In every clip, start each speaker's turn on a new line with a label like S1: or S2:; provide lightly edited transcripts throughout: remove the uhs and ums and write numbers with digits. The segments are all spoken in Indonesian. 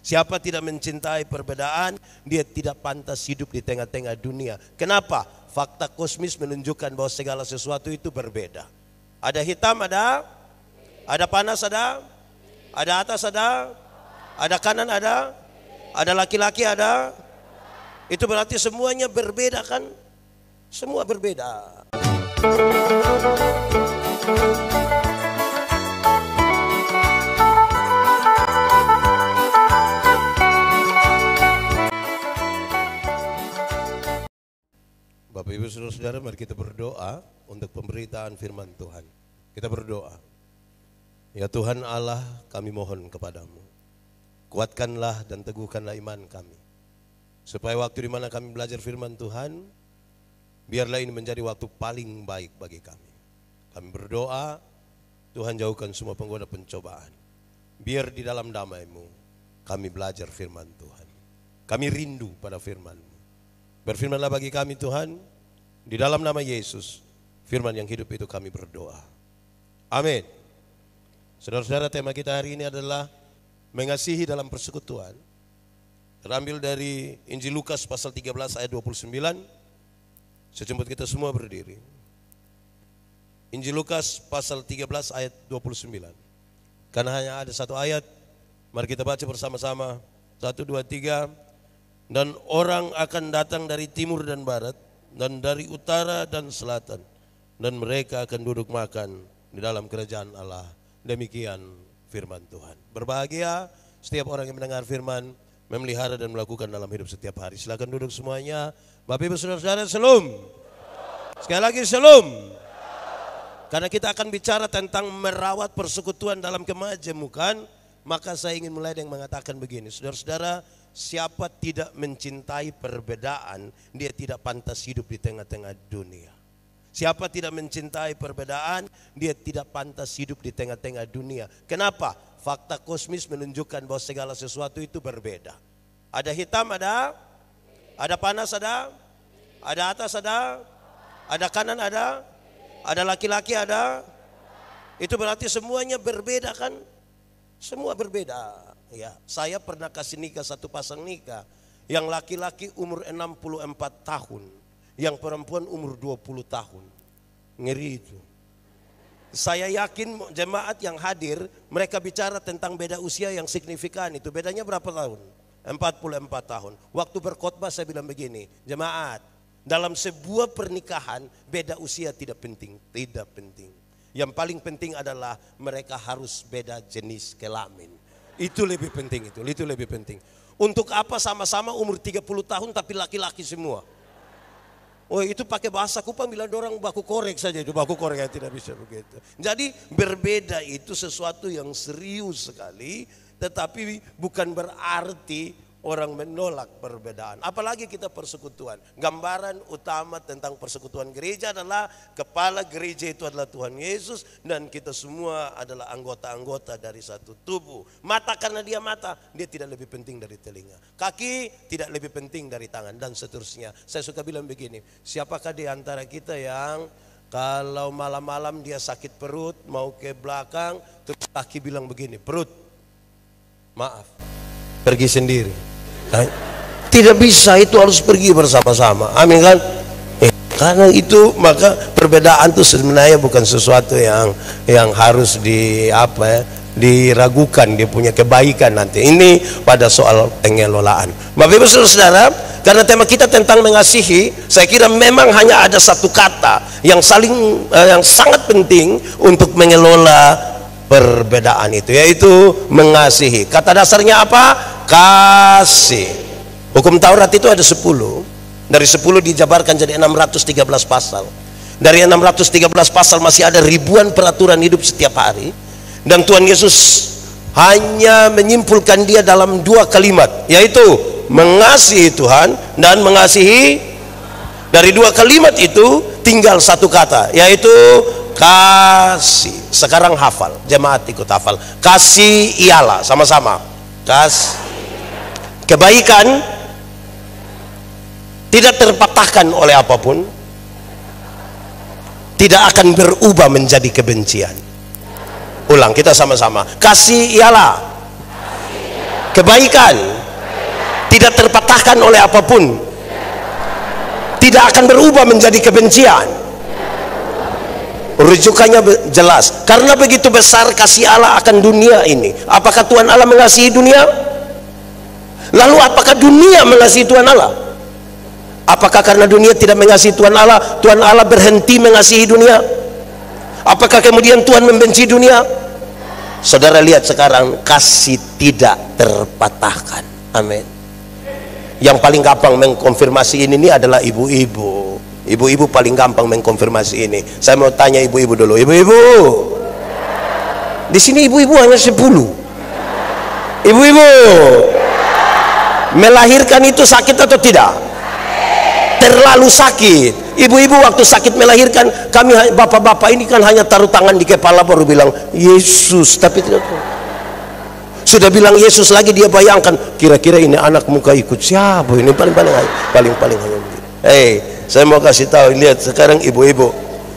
S1: Siapa tidak mencintai perbedaan, dia tidak pantas hidup di tengah-tengah dunia. Kenapa? Fakta kosmis menunjukkan bahwa segala sesuatu itu berbeda. Ada hitam, ada panas, ada atas, ada kanan, ada laki-laki, ada. Itu berarti semuanya berbeda kan? Semua berbeda. Bapak Ibu Saudara-saudara, mari kita berdoa untuk pemberitaan firman Tuhan. Kita berdoa. Ya Tuhan Allah, kami mohon kepadamu, kuatkanlah dan teguhkanlah iman kami, supaya waktu di mana kami belajar firman Tuhan, biarlah ini menjadi waktu paling baik bagi kami. Kami berdoa, Tuhan jauhkan semua penggoda pencobaan. Biar di dalam damai-Mu kami belajar firman Tuhan. Kami rindu pada firman-Mu. Berfirmanlah bagi kami Tuhan, di dalam nama Yesus, firman yang hidup itu kami berdoa. Amin. Saudara-saudara, tema kita hari ini adalah mengasihi dalam persekutuan. Terambil dari Injil Lukas pasal 13 ayat 29. Sejemput kita semua berdiri. Injil Lukas pasal 13 ayat 29. Karena hanya ada satu ayat, mari kita baca bersama-sama. 1, 2, 3. Dan orang akan datang dari timur dan barat, dan dari utara dan selatan, dan mereka akan duduk makan di dalam kerajaan Allah. Demikian firman Tuhan. Berbahagia setiap orang yang mendengar firman, memelihara dan melakukan dalam hidup setiap hari. Silakan duduk semuanya. Bapak Ibu Saudara-saudara, shalom. Sekali lagi shalom. Karena kita akan bicara tentang merawat persekutuan dalam kemajemukan, maka saya ingin mulai dengan mengatakan begini. Saudara-saudara, siapa tidak mencintai perbedaan, dia tidak pantas hidup di tengah-tengah dunia. Siapa tidak mencintai perbedaan, dia tidak pantas hidup di tengah-tengah dunia. Kenapa? Fakta kosmis menunjukkan bahwa segala sesuatu itu berbeda. Ada hitam, ada panas, ada atas, ada kanan, ada laki-laki, ada. Itu berarti semuanya berbeda kan? Semua berbeda. Ya, saya pernah kasih nikah satu pasang nikah, yang laki-laki umur 64 tahun, yang perempuan umur 20 tahun. Ngeri itu. Saya yakin jemaat yang hadir, mereka bicara tentang beda usia yang signifikan itu. Bedanya berapa tahun? 44 tahun. Waktu berkhotbah saya bilang begini, jemaat, dalam sebuah pernikahan beda usia tidak penting, tidak penting. Yang paling penting adalah mereka harus beda jenis kelamin. Itu lebih penting, itu lebih penting. Untuk apa sama-sama umur 30 tahun tapi laki-laki semua? Oh, itu pakai bahasa Kupang bilang orang baku korek saja, itu baku korek, ya, tidak bisa begitu. Jadi berbeda itu sesuatu yang serius sekali, tetapi bukan berarti orang menolak perbedaan. Apalagi kita persekutuan. Gambaran utama tentang persekutuan gereja adalah kepala gereja itu adalah Tuhan Yesus, dan kita semua adalah anggota-anggota dari satu tubuh. Mata karena dia mata, dia tidak lebih penting dari telinga. Kaki tidak lebih penting dari tangan, dan seterusnya. Saya suka bilang begini, siapakah di antara kita yang kalau malam-malam dia sakit perut, mau ke belakang, terus kaki bilang begini, perut, maaf, pergi sendiri. Nah, tidak bisa, itu harus pergi bersama-sama. Amin kan? Karena itu maka perbedaan itu sebenarnya bukan sesuatu yang harus diragukan dia punya kebaikan nanti. Ini pada soal pengelolaan. Bapak Ibu Saudara, karena tema kita tentang mengasihi, saya kira memang hanya ada satu kata yang sangat penting untuk mengelola perbedaan itu, yaitu mengasihi. Kata dasarnya apa? Kasih. Hukum Taurat itu ada 10. Dari 10 dijabarkan jadi 613 pasal. Dari 613 pasal masih ada ribuan peraturan hidup setiap hari. Dan Tuhan Yesus hanya menyimpulkan dia dalam 2 kalimat, yaitu mengasihi Tuhan dan mengasihi. Dari 2 kalimat itu tinggal satu kata, yaitu kasih. Sekarang hafal, jemaat ikut hafal. Kasih ialah, sama-sama. Kasih. Kebaikan tidak terpatahkan oleh apapun, tidak akan berubah menjadi kebencian. Ulang, kita sama-sama. Kasih ialah kebaikan tidak terpatahkan oleh apapun, tidak akan berubah menjadi kebencian. Rujukannya jelas, karena begitu besar kasih Allah akan dunia ini. Apakah Tuhan Allah mengasihi dunia? Lalu apakah dunia mengasihi Tuhan Allah? Apakah karena dunia tidak mengasihi Tuhan Allah berhenti mengasihi dunia? Apakah kemudian Tuhan membenci dunia? Saudara lihat sekarang, kasih tidak terpatahkan. Amin. Yang paling gampang mengkonfirmasi ini adalah ibu-ibu. Ibu-ibu paling gampang mengkonfirmasi ini. Saya mau tanya ibu-ibu dulu. Ibu-ibu, di sini ibu-ibu hanya 10. Ibu-ibu, melahirkan itu sakit atau tidak? Terlalu sakit. Ibu-ibu waktu sakit melahirkan, kami bapak-bapak ini kan hanya taruh tangan di kepala baru bilang Yesus, tapi tidak tahu. Sudah bilang Yesus lagi dia bayangkan, kira-kira ini anak muka ikut siapa ini, paling hanya begitu. Saya mau kasih tahu, lihat sekarang ibu-ibu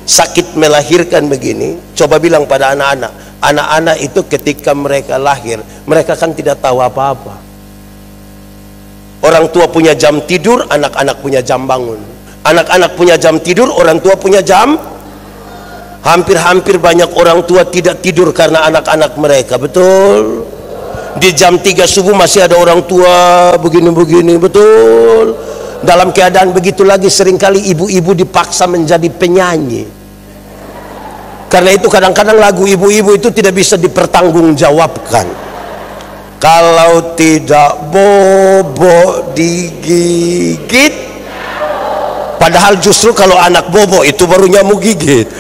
S1: sakit melahirkan begini, coba bilang pada anak-anak itu ketika mereka lahir, mereka kan tidak tahu apa-apa. Orang tua punya jam tidur, anak-anak punya jam bangun. Anak-anak punya jam tidur, orang tua punya jam. Hampir-hampir banyak orang tua tidak tidur karena anak-anak mereka, betul? Di jam 3 subuh masih ada orang tua begini-begini, betul? Dalam keadaan begitu lagi seringkali ibu-ibu dipaksa menjadi penyanyi. Karena itu kadang-kadang lagu ibu-ibu itu tidak bisa dipertanggungjawabkan. Kalau tidak bobo digigit, padahal justru kalau anak bobo itu baru nyamuk gigit.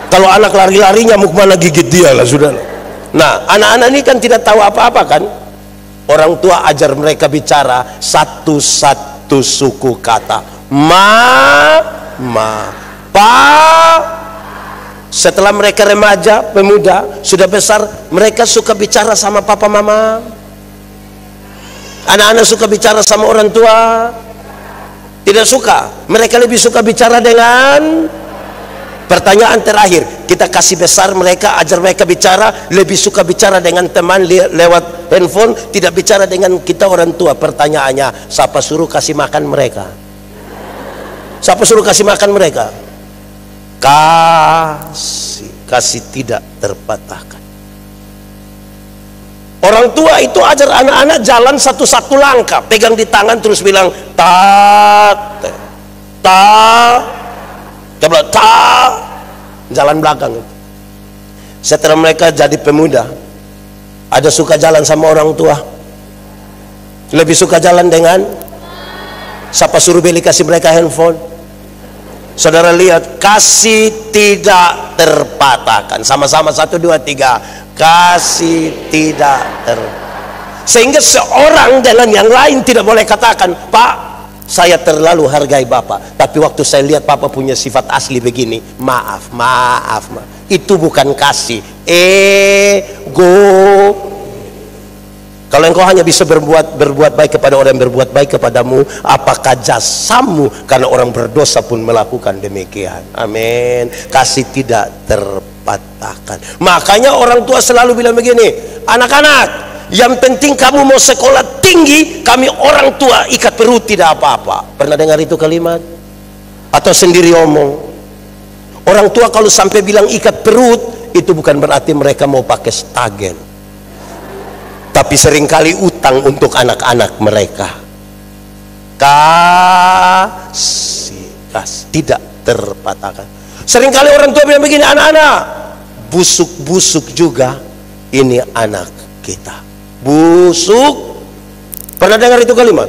S1: Kalau anak lari-lari nyamuk mana gigit dia lah, sudah. Nah, anak-anak ini kan tidak tahu apa-apa kan. Orang tua ajar mereka bicara satu-satu suku kata. Ma, pa. Setelah mereka remaja, pemuda, sudah besar, mereka suka bicara sama papa mama. Anak-anak suka bicara sama orang tua? Tidak suka. Mereka lebih suka bicara dengan. Pertanyaan terakhir, kita kasih besar mereka, ajar mereka bicara, lebih suka bicara dengan teman lewat handphone, tidak bicara dengan kita orang tua. Pertanyaannya, siapa suruh kasih makan mereka? Siapa suruh kasih makan mereka? Kasih tidak terpatahkan. Orang tua itu ajar anak-anak jalan satu-satu langkah, pegang di tangan terus bilang jalan belakang. Setelah mereka jadi pemuda, ada suka jalan sama orang tua, lebih suka jalan dengan siapa suruh beli kasih mereka handphone. Saudara lihat, kasih tidak terpatahkan. Sama-sama 1, 2, 3. Kasih tidak sehingga seorang dengan yang lain tidak boleh katakan, Pak, saya terlalu hargai Bapak, tapi waktu saya lihat Bapak punya sifat asli begini, maaf. Itu bukan kasih, ego. Kalau engkau hanya bisa berbuat baik kepada orang yang berbuat baik kepadamu, apakah jasamu karena orang berdosa pun melakukan demikian? Amin. Kasih tidak terpatahkan. Makanya orang tua selalu bilang begini, anak-anak, yang penting kamu mau sekolah tinggi, kami orang tua ikat perut tidak apa-apa. Pernah dengar itu kalimat? Atau sendiri omong? Orang tua kalau sampai bilang ikat perut, itu bukan berarti mereka mau pakai stagen, tapi seringkali utang untuk anak-anak mereka. Kasih tidak terpatahkan. Seringkali orang tua bilang begini, anak-anak, busuk-busuk juga ini anak kita. Busuk. Pernah dengar itu kalimat?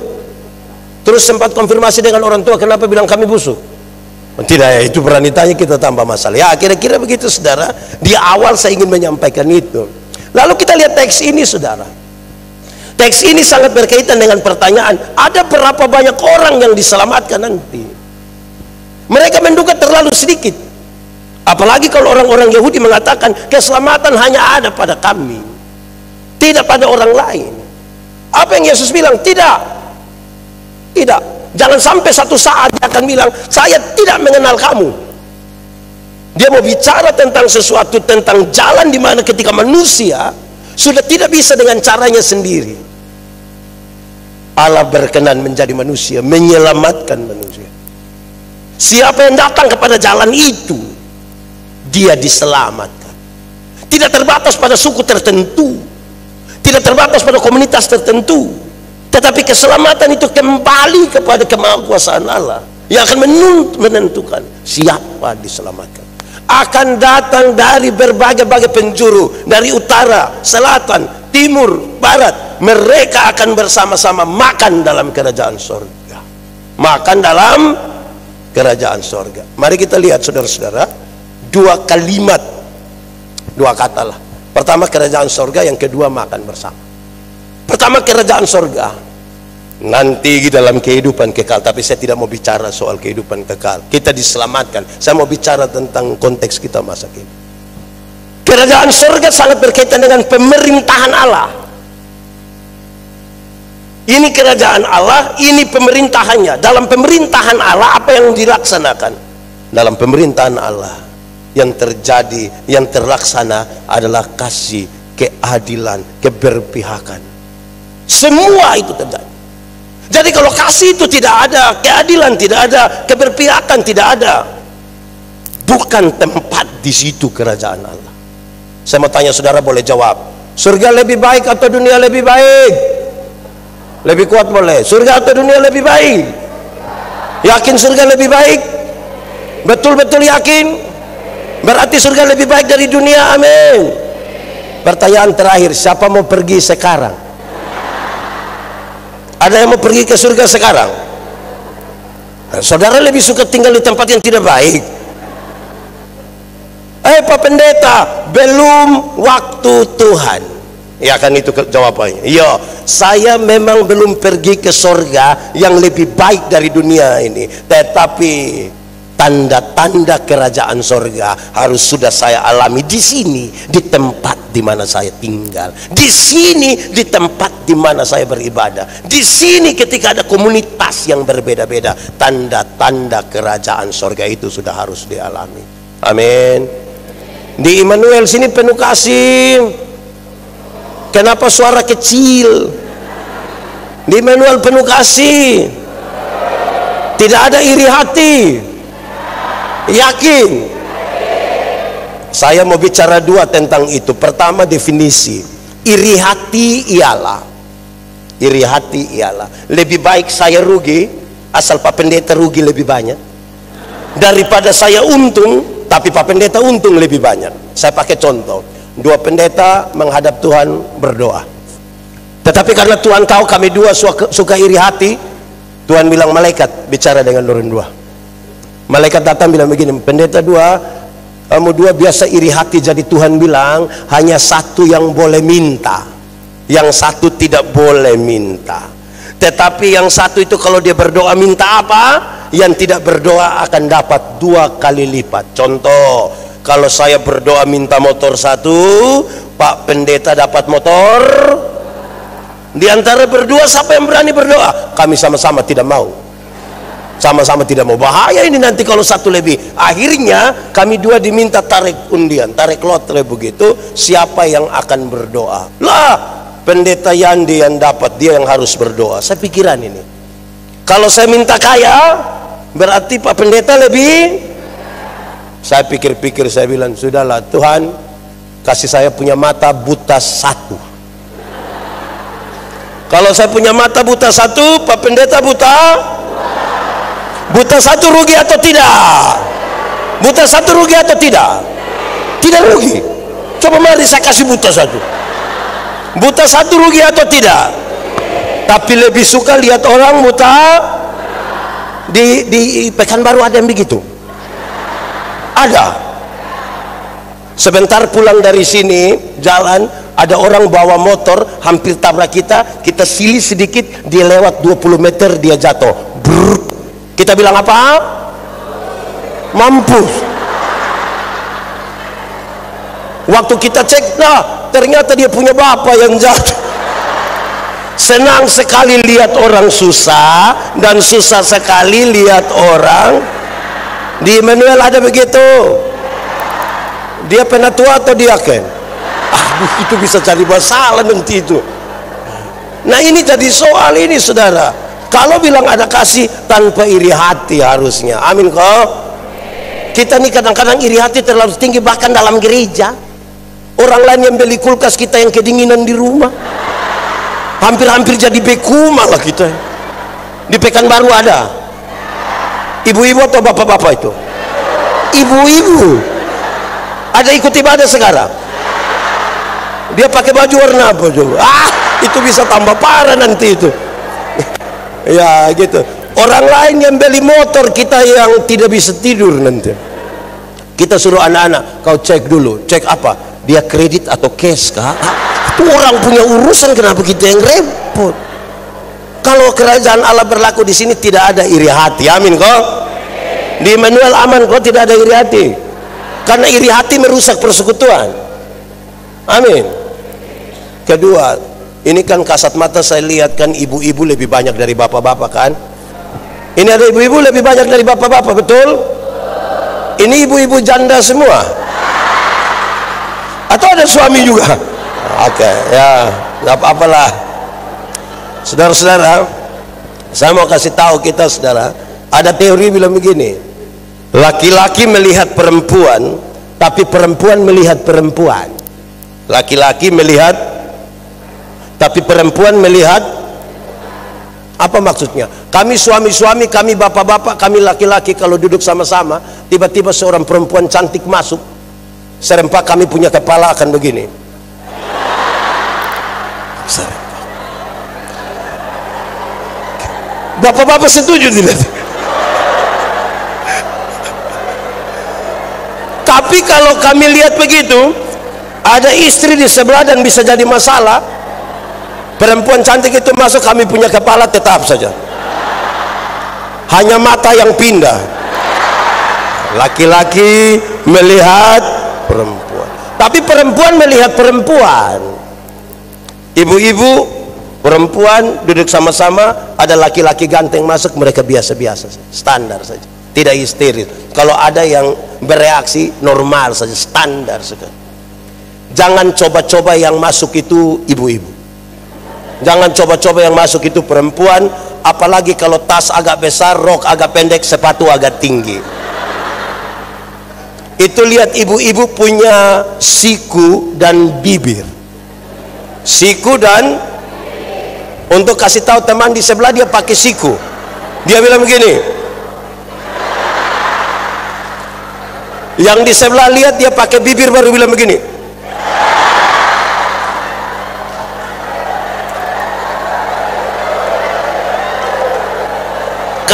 S1: Terus sempat konfirmasi dengan orang tua, kenapa bilang kami busuk? Tidak ya, itu berani tanya kita tambah masalah. Ya kira-kira begitu saudara. Di awal saya ingin menyampaikan itu. Lalu kita lihat teks ini saudara. Teks ini sangat berkaitan dengan pertanyaan, ada berapa banyak orang yang diselamatkan nanti? Mereka menduga terlalu sedikit. Apalagi kalau orang-orang Yahudi mengatakan keselamatan hanya ada pada kami, tidak pada orang lain. Apa yang Yesus bilang? Tidak. Jangan sampai satu saat dia akan bilang, saya tidak mengenal kamu. Dia mau bicara tentang sesuatu, tentang jalan di mana ketika manusia sudah tidak bisa dengan caranya sendiri.
S2: Allah berkenan menjadi manusia, menyelamatkan manusia. Siapa yang datang kepada jalan itu, dia diselamatkan. Tidak terbatas pada suku tertentu, tidak terbatas pada komunitas tertentu, tetapi keselamatan itu kembali kepada kemahakuasaan Allah yang akan menentukan siapa diselamatkan. Akan datang dari berbagai-bagai penjuru, dari utara, selatan, timur, barat. Mereka akan bersama-sama makan dalam kerajaan sorga. Makan dalam kerajaan sorga. Mari kita lihat saudara-saudara, dua kalimat, dua kata lah. Pertama kerajaan sorga, yang kedua makan bersama. Pertama kerajaan sorga, nanti dalam kehidupan kekal. Tapi saya tidak mau bicara soal kehidupan kekal. Kita diselamatkan. Saya mau bicara tentang konteks kita masa kini. Kerajaan sorga sangat berkaitan dengan pemerintahan Allah. Ini kerajaan Allah, ini pemerintahannya. Dalam pemerintahan Allah apa yang dilaksanakan? Dalam pemerintahan Allah yang terjadi, yang terlaksana adalah kasih, keadilan, keberpihakan. Semua itu terjadi. Jadi kalau kasih itu tidak ada, keadilan tidak ada, keberpihakan tidak ada, bukan tempat di situ kerajaan Allah. Saya mau tanya saudara, boleh jawab. Surga lebih baik atau dunia lebih baik? Lebih kuat boleh. Surga atau dunia lebih baik? Yakin surga lebih baik? Betul-betul yakin? Berarti surga lebih baik dari dunia. Amin. Pertanyaan terakhir, siapa mau pergi sekarang? Ada yang mau pergi ke surga sekarang? Nah, saudara lebih suka tinggal di tempat yang tidak baik? Pak Pendeta, belum waktu Tuhan. Ya kan itu jawabannya. Iya, saya memang belum pergi ke surga yang lebih baik dari dunia ini. Tetapi tanda-tanda kerajaan surga harus sudah saya alami di sini, di tempat di mana saya tinggal, di sini, di tempat di mana saya beribadah, di sini ketika ada komunitas yang berbeda-beda. Tanda-tanda kerajaan surga itu sudah harus dialami. Amin. Di Immanuel sini penuh kasih. Kenapa suara kecil? Di Immanuel penuh kasih. Tidak ada iri hati. Yakin? Saya mau bicara dua tentang itu. Pertama, definisi. Iri hati ialah, iri hati ialah lebih baik saya rugi, asal Pak Pendeta rugi lebih banyak, daripada saya untung tapi Pak Pendeta untung lebih banyak. Saya pakai contoh, dua pendeta menghadap Tuhan berdoa, tetapi karena Tuhan tahu kami dua suka iri hati, Tuhan bilang malaikat bicara dengan orang dua. Malaikat datang bilang begini, pendeta dua, kamu dua biasa iri hati, jadi Tuhan bilang hanya satu yang boleh minta, yang satu tidak boleh minta. Tetapi yang satu itu kalau dia berdoa minta apa, yang tidak berdoa akan dapat 2 kali lipat. Contoh, kalau saya berdoa minta motor 1, Pak Pendeta dapat motor. Di antara berdua siapa yang berani berdoa? Kami sama-sama tidak mau. Sama-sama tidak mau. Bahaya ini nanti kalau satu lebih. Akhirnya kami dua diminta tarik undian, tarik lotre begitu, siapa yang akan berdoa. Lah, Pendeta Yandi yang dapat, dia yang harus berdoa. Saya pikiran ini, kalau saya minta kaya, berarti Pak Pendeta lebih. Saya pikir-pikir, saya bilang, sudahlah Tuhan, kasih saya punya mata buta 1. Kalau saya punya mata buta 1, Pak Pendeta buta 1 rugi atau tidak? Buta 1 rugi atau tidak? Tidak rugi. Coba mari saya kasih buta 1. Buta 1 rugi atau tidak? Tapi lebih suka lihat orang buta. Di Pekanbaru ada yang begitu? Ada. Sebentar pulang dari sini jalan, ada orang bawa motor hampir tabrak kita, kita silih sedikit, dia lewat 20 meter dia jatuh. Brrr. Kita bilang apa? Mampus. Waktu kita cek, nah ternyata dia punya bapak yang jatuh. Senang sekali lihat orang susah, dan susah sekali lihat orang. Di Immanuel ada begitu. Dia penatua atau diaken? Aduh, itu bisa cari masalah nanti itu. Nah ini jadi soal ini saudara. Kalau bilang ada kasih tanpa iri hati harusnya. Amin kok. Kita nih kadang-kadang iri hati terlalu tinggi bahkan dalam gereja. Orang lain yang beli kulkas, kita yang kedinginan di rumah. Hampir-hampir jadi beku malah kita. Di Pekanbaru ada ibu-ibu atau bapak-bapak itu? Ibu-ibu. Ada ikut ibadah sekarang? Dia pakai baju warna apa coba? Itu bisa tambah parah nanti itu. Ya gitu. Orang lain yang beli motor, kita yang tidak bisa tidur nanti. Kita suruh anak-anak, kau cek dulu. Cek apa? Dia kredit atau cash kah? Itu orang punya urusan, kenapa kita yang repot? Kalau kerajaan Allah berlaku di sini tidak ada iri hati. Amin kok. Di Immanuel aman kok, tidak ada iri hati. Karena iri hati merusak persekutuan. Amin. Kedua, ini kan kasat mata saya lihat kan ibu-ibu lebih banyak dari bapak-bapak kan. Ini ada ibu-ibu lebih banyak dari bapak-bapak, betul? Ini ibu-ibu janda semua? Atau ada suami juga? Oke, ya nggak apa-apalah. Saudara-saudara, saya mau kasih tahu kita saudara, ada teori bilang begini, laki-laki melihat perempuan, tapi perempuan melihat perempuan. Laki-laki melihat, tapi perempuan melihat. Apa maksudnya? Kami suami-suami, kami bapak-bapak, kami laki-laki kalau duduk sama-sama, tiba-tiba seorang perempuan cantik masuk, serempak kami punya kepala akan begini. Bapak-bapak setuju tidak? Tapi kalau kami lihat begitu, ada istri di sebelah dan bisa jadi masalah. Perempuan cantik itu masuk, kami punya kepala tetap saja, hanya mata yang pindah. Laki-laki melihat perempuan, tapi perempuan melihat perempuan. Ibu-ibu, perempuan duduk sama-sama, ada laki-laki ganteng masuk, mereka biasa-biasa, standar saja, tidak histeris. Kalau ada yang bereaksi, normal saja, standar saja. Jangan coba-coba yang masuk itu ibu-ibu. Jangan coba-coba yang masuk itu perempuan, apalagi kalau tas agak besar, rok agak pendek, sepatu agak tinggi. Itu lihat ibu-ibu punya siku dan bibir. Siku dan, untuk kasih tahu teman di sebelah, dia pakai siku. Dia bilang begini. Yang di sebelah lihat dia pakai bibir baru bilang begini.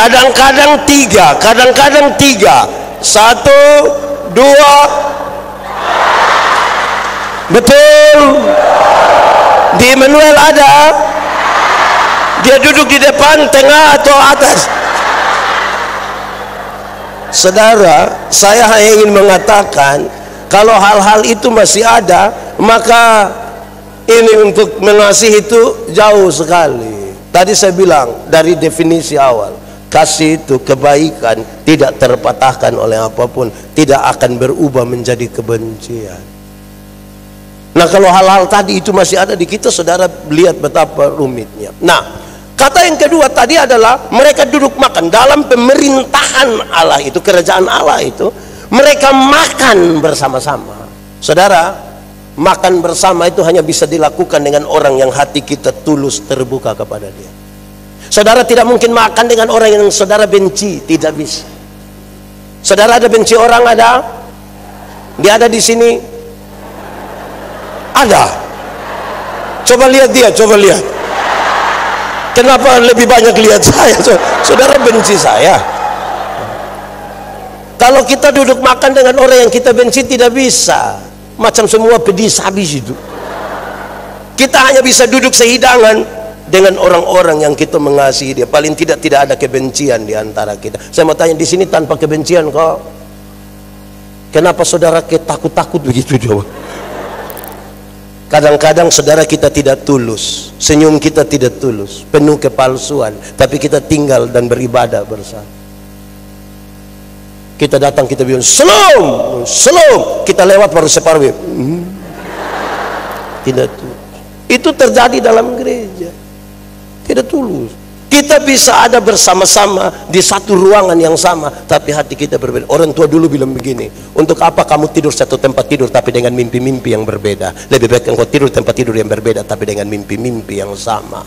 S2: Kadang-kadang tiga, 1, 2, betul. Di Immanuel ada, dia duduk di depan, tengah atau atas. Saudara, saya hanya ingin mengatakan, kalau hal-hal itu masih ada, maka ini untuk mengasihi itu jauh sekali. Tadi saya bilang dari definisi awal, kasih itu kebaikan, tidak terpatahkan oleh apapun, tidak akan berubah menjadi kebencian. Nah kalau hal-hal tadi itu masih ada di kita, saudara lihat betapa rumitnya. Nah kata yang kedua tadi adalah mereka duduk makan dalam pemerintahan Allah itu, kerajaan Allah itu, mereka makan bersama-sama. Saudara, makan bersama itu hanya bisa dilakukan dengan orang yang hati kita tulus terbuka kepada dia. Saudara tidak mungkin makan dengan orang yang saudara benci, tidak bisa. Saudara ada benci orang, ada? Dia ada di sini? Ada. Coba lihat dia, coba lihat. Kenapa lebih banyak lihat saya? Saudara benci saya. Kalau kita duduk makan dengan orang yang kita benci, tidak bisa. Macam semua pedis habis itu. Kita hanya bisa duduk sehidangan dengan orang-orang yang kita mengasihi dia. Paling tidak ada kebencian di antara kita. Saya mau tanya, di sini tanpa kebencian kok, kenapa saudara takut-takut begitu coba? Kadang-kadang saudara kita tidak tulus, senyum kita tidak tulus, penuh kepalsuan, tapi kita tinggal dan beribadah bersama. Kita datang, kita bilang shalom, shalom, kita lewat baru separuh, tidak tulus. Itu terjadi dalam gereja. Tidak tulus. Kita bisa ada bersama-sama di satu ruangan yang sama, tapi hati kita berbeda. Orang tua dulu bilang begini, untuk apa kamu tidur satu tempat tidur tapi dengan mimpi-mimpi yang berbeda? Lebih baik engkau tidur tempat tidur yang berbeda tapi dengan mimpi-mimpi yang sama.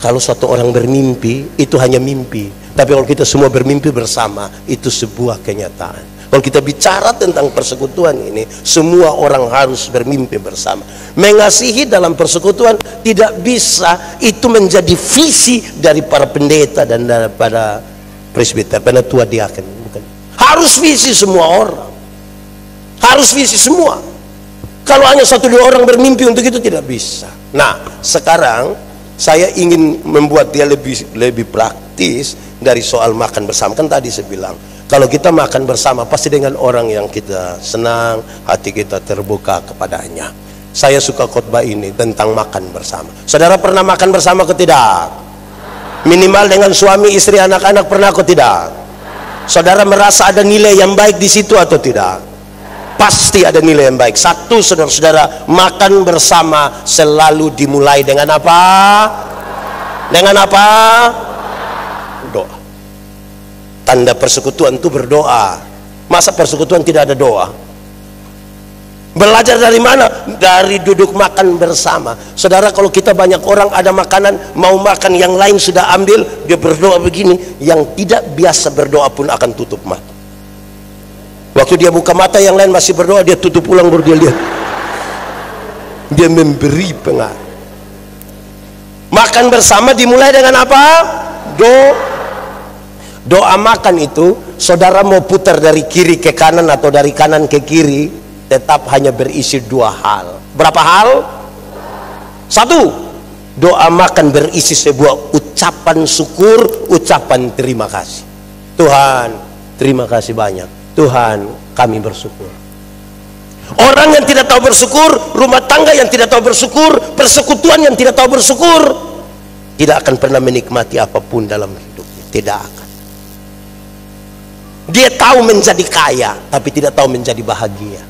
S2: Kalau satu orang bermimpi, itu hanya mimpi. Tapi kalau kita semua bermimpi bersama, itu sebuah kenyataan. Kalau kita bicara tentang persekutuan ini, semua orang harus bermimpi bersama. Mengasihi dalam persekutuan tidak bisa itu menjadi visi dari para pendeta dan daripada presbiter, penatua diaken, bukan. Harus visi semua orang. Harus visi semua. Kalau hanya satu dua orang bermimpi untuk itu tidak bisa. Nah, sekarang saya ingin membuat dia lebih praktis dari soal makan bersama. Kan tadi saya bilang, kalau kita makan bersama pasti dengan orang yang kita senang, hati kita terbuka kepadanya. Saya suka khotbah ini tentang makan bersama. Saudara pernah makan bersama atau tidak? Minimal dengan suami, istri, anak-anak pernah atau tidak? Saudara merasa ada nilai yang baik di situ atau tidak? Pasti ada nilai yang baik. Satu, saudara-saudara, makan bersama selalu dimulai dengan apa? Dengan apa? Doa. Tanda persekutuan itu berdoa. Masa persekutuan tidak ada doa? Belajar dari mana? Dari duduk makan bersama. Saudara, kalau kita banyak orang ada makanan, mau makan, yang lain sudah ambil, dia berdoa begini, yang tidak biasa berdoa pun akan tutup mata. Waktu dia buka mata, yang lain masih berdoa, dia tutup ulang baru dia lihat. Dia memberi pengaruh. Makan bersama dimulai dengan apa? Doa makan itu, saudara mau putar dari kiri ke kanan atau dari kanan ke kiri, tetap hanya berisi dua hal. Berapa hal? Satu, doa makan berisi sebuah ucapan syukur, ucapan terima kasih. Tuhan, terima kasih banyak. Tuhan, kami bersyukur. Orang yang tidak tahu bersyukur, rumah tangga yang tidak tahu bersyukur, persekutuan yang tidak tahu bersyukur, tidak akan pernah menikmati apapun dalam hidupnya. Tidak akan. Dia tahu menjadi kaya, tapi tidak tahu menjadi bahagia.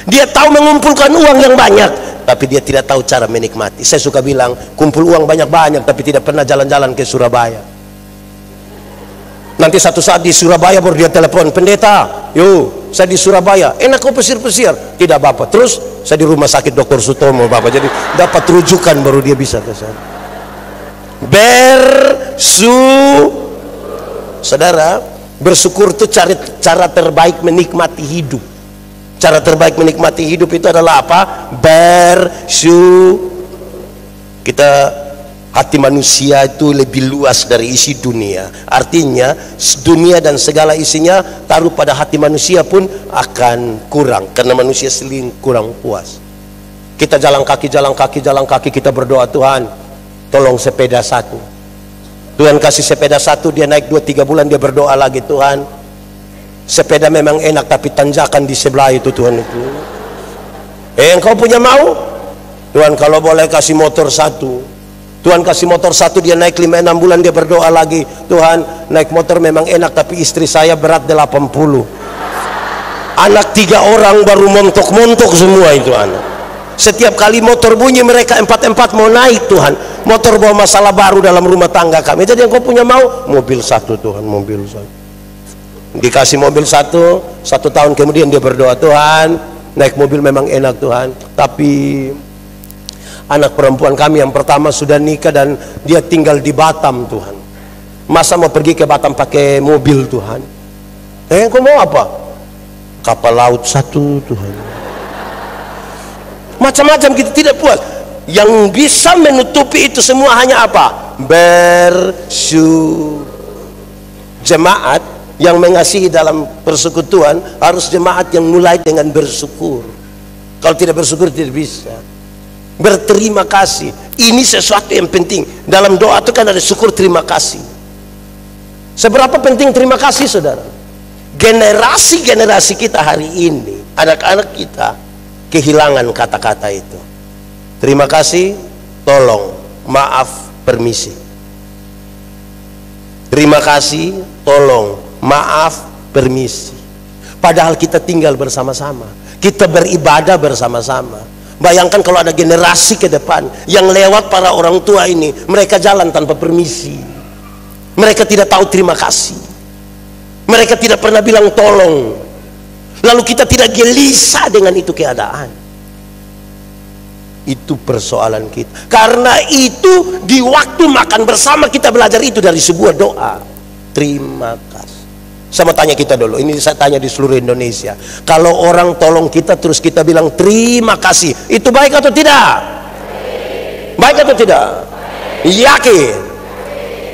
S2: Dia tahu mengumpulkan uang yang banyak, tapi dia tidak tahu cara menikmati. Saya suka bilang, kumpul uang banyak-banyak, tapi tidak pernah jalan-jalan ke Surabaya. Nanti satu saat di Surabaya baru dia telepon, pendeta, yo, saya di Surabaya, enak kok pesir-pesir. Tidak Bapak, terus saya di rumah sakit Dr. Sutomo Bapak, jadi dapat rujukan baru dia bisa ke sana. Saudara, bersyukur itu cara terbaik menikmati hidup. Cara terbaik menikmati hidup itu adalah apa? Kita, hati manusia itu lebih luas dari isi dunia. Artinya dunia dan segala isinya taruh pada hati manusia pun akan kurang, karena manusia sering kurang puas. Kita jalan kaki, kita berdoa, Tuhan tolong sepeda satu. Tuhan kasih sepeda satu, dia naik 2-3 bulan, dia berdoa lagi, Tuhan sepeda memang enak tapi tanjakan di sebelah itu Tuhan itu. Engkau punya mau? Tuhan kalau boleh kasih motor satu. Tuhan kasih motor satu, dia naik 5-6 bulan, dia berdoa lagi, Tuhan naik motor memang enak tapi istri saya berat 80. Anak 3 orang baru montok-montok semua itu anak. Setiap kali motor bunyi mereka 4-4 mau naik, Tuhan motor bawa masalah baru dalam rumah tangga kami. Jadi engkau punya mau? Mobil satu Tuhan, mobil satu. Dikasih mobil satu tahun kemudian dia berdoa, Tuhan naik mobil memang enak Tuhan, tapi anak perempuan kami yang pertama sudah nikah dan dia tinggal di Batam Tuhan. Masa mau pergi ke Batam pakai mobil Tuhan? Engkau mau apa? Kapal laut satu Tuhan. Macam-macam kita tidak puas. Yang bisa menutupi itu semua hanya apa? Jemaat yang mengasihi dalam persekutuan harus jemaat yang mulai dengan bersyukur. Kalau tidak bersyukur tidak bisa. Berterima kasih, ini sesuatu yang penting. Dalam doa itu kan ada syukur, terima kasih. Seberapa penting terima kasih saudara? Generasi-generasi kita hari ini, anak-anak kita kehilangan kata-kata itu. Terima kasih, tolong, maaf, permisi. Terima kasih, tolong, maaf, permisi. Padahal kita tinggal bersama-sama, kita beribadah bersama-sama. Bayangkan kalau ada generasi ke depan yang lewat para orang tua ini, mereka jalan tanpa permisi, mereka tidak tahu terima kasih, mereka tidak pernah bilang tolong, lalu kita tidak gelisah dengan itu keadaan. Itu persoalan kita. Karena itu di waktu makan bersama kita belajar itu dari sebuah doa, terima kasih. Saya mau tanya kita dulu, ini saya tanya di seluruh Indonesia, kalau orang tolong kita terus kita bilang terima kasih, itu baik atau tidak? Baik atau tidak? Yakin?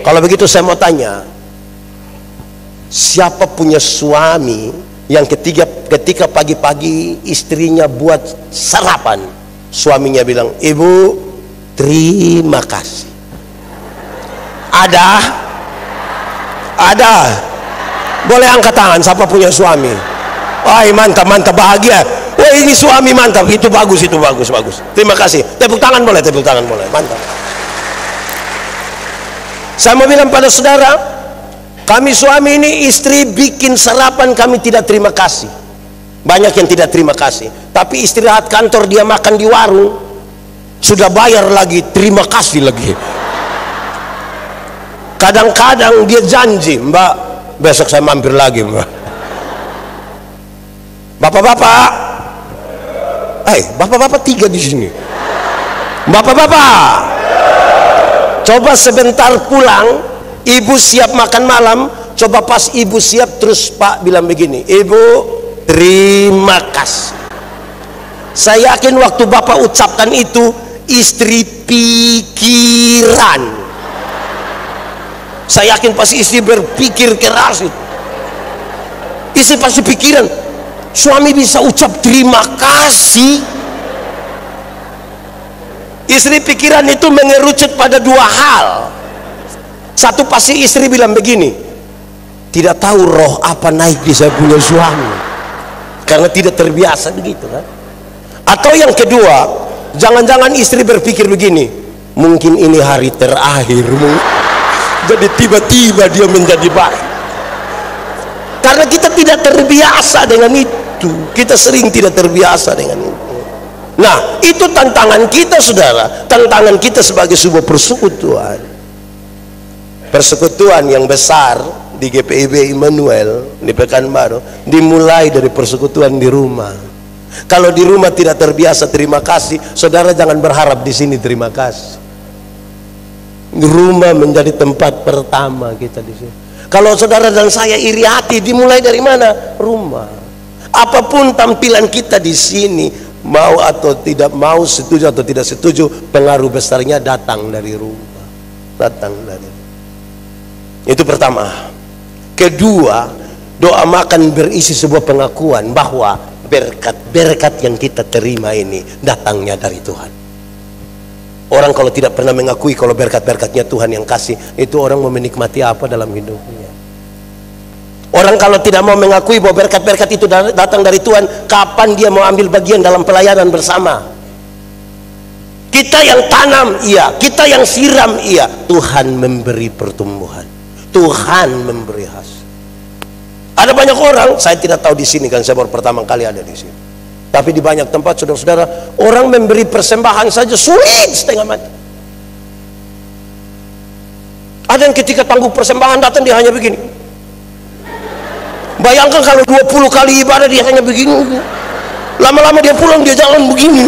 S2: Kalau begitu saya mau tanya, siapa punya suami yang ketika pagi-pagi istrinya buat sarapan, suaminya bilang, ibu terima kasih? Ada? Ada? Boleh angkat tangan siapa punya suami? Wah, mantap, mantap, bahagia. Wah, ini suami mantap, itu bagus, bagus. Terima kasih. Tepuk tangan boleh, mantap. Saya mau bilang pada saudara, kami suami ini istri bikin sarapan kami tidak terima kasih. Banyak yang tidak terima kasih. Tapi istirahat kantor dia makan di warung, sudah bayar lagi, terima kasih lagi. Kadang-kadang dia janji, Mbak, besok saya mampir lagi, Mbak. Bapak-bapak, bapak-bapak 3 di sini. Bapak-bapak, coba sebentar pulang, ibu siap makan malam. Coba pas ibu siap, terus Pak bilang begini, ibu terima kasih. Saya yakin waktu bapak ucapkan itu, istri pikiran. Saya yakin pasti istri berpikir keras itu. Istri pasti pikiran, suami bisa ucap terima kasih. Istri pikiran itu mengerucut pada 2 hal. Satu, pasti istri bilang begini, tidak tahu roh apa naik di saya punya suami, karena tidak terbiasa begitu kan. Atau yang kedua, jangan-jangan istri berpikir begini, mungkin ini hari terakhir, jadi tiba-tiba dia menjadi baik. Karena kita tidak terbiasa dengan itu, kita sering tidak terbiasa dengan itu. Nah, itu tantangan kita, saudara, tantangan kita sebagai sebuah persekutuan, persekutuan yang besar di GPIB Immanuel di Pekanbaru, dimulai dari persekutuan di rumah. Kalau di rumah tidak terbiasa terima kasih, saudara jangan berharap di sini terima kasih. Rumah menjadi tempat pertama kita di sini. Kalau saudara dan saya iri hati, dimulai dari mana? Rumah. Apapun tampilan kita di sini, mau atau tidak mau, setuju atau tidak setuju, pengaruh besarnya datang dari rumah. Datang dari. Itu pertama. Kedua, doa makan berisi sebuah pengakuan bahwa berkat-berkat yang kita terima ini datangnya dari Tuhan. Orang kalau tidak pernah mengakui kalau berkat-berkatnya Tuhan yang kasih, itu orang mau menikmati apa dalam hidupnya? Orang kalau tidak mau mengakui bahwa berkat-berkat itu datang dari Tuhan, kapan dia mau ambil bagian dalam pelayanan bersama? Kita yang tanam, iya. Kita yang siram, iya. Tuhan memberi pertumbuhan, Tuhan memberi hasil. Ada banyak orang, saya tidak tahu di sini kan, saya baru pertama kali ada di sini. Tapi di banyak tempat, saudara-saudara, orang memberi persembahan saja sulit setengah mati. Ada yang ketika tangguh persembahan datang, dia hanya begini. Bayangkan kalau 20 kali ibadah dia hanya begini. Lama-lama dia pulang, dia jalan begini.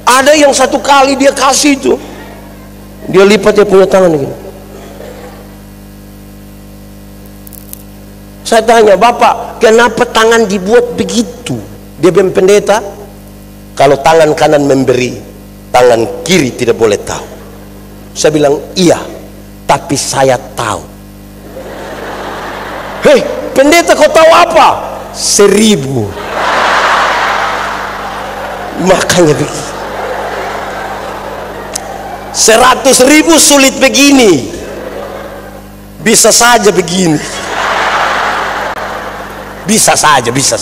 S2: Ada yang 1 kali dia kasih itu, dia lipat dia punya tangan begini. Saya tanya, Bapak, kenapa tangan dibuat begitu? Dia bilang, pendeta, kalau tangan kanan memberi, tangan kiri tidak boleh tahu. Saya bilang, iya, tapi saya tahu. Hei, pendeta, kau tahu apa? 1000. Makanya begitu. 100.000 sulit begini, bisa saja begini. Bisa saja, bisa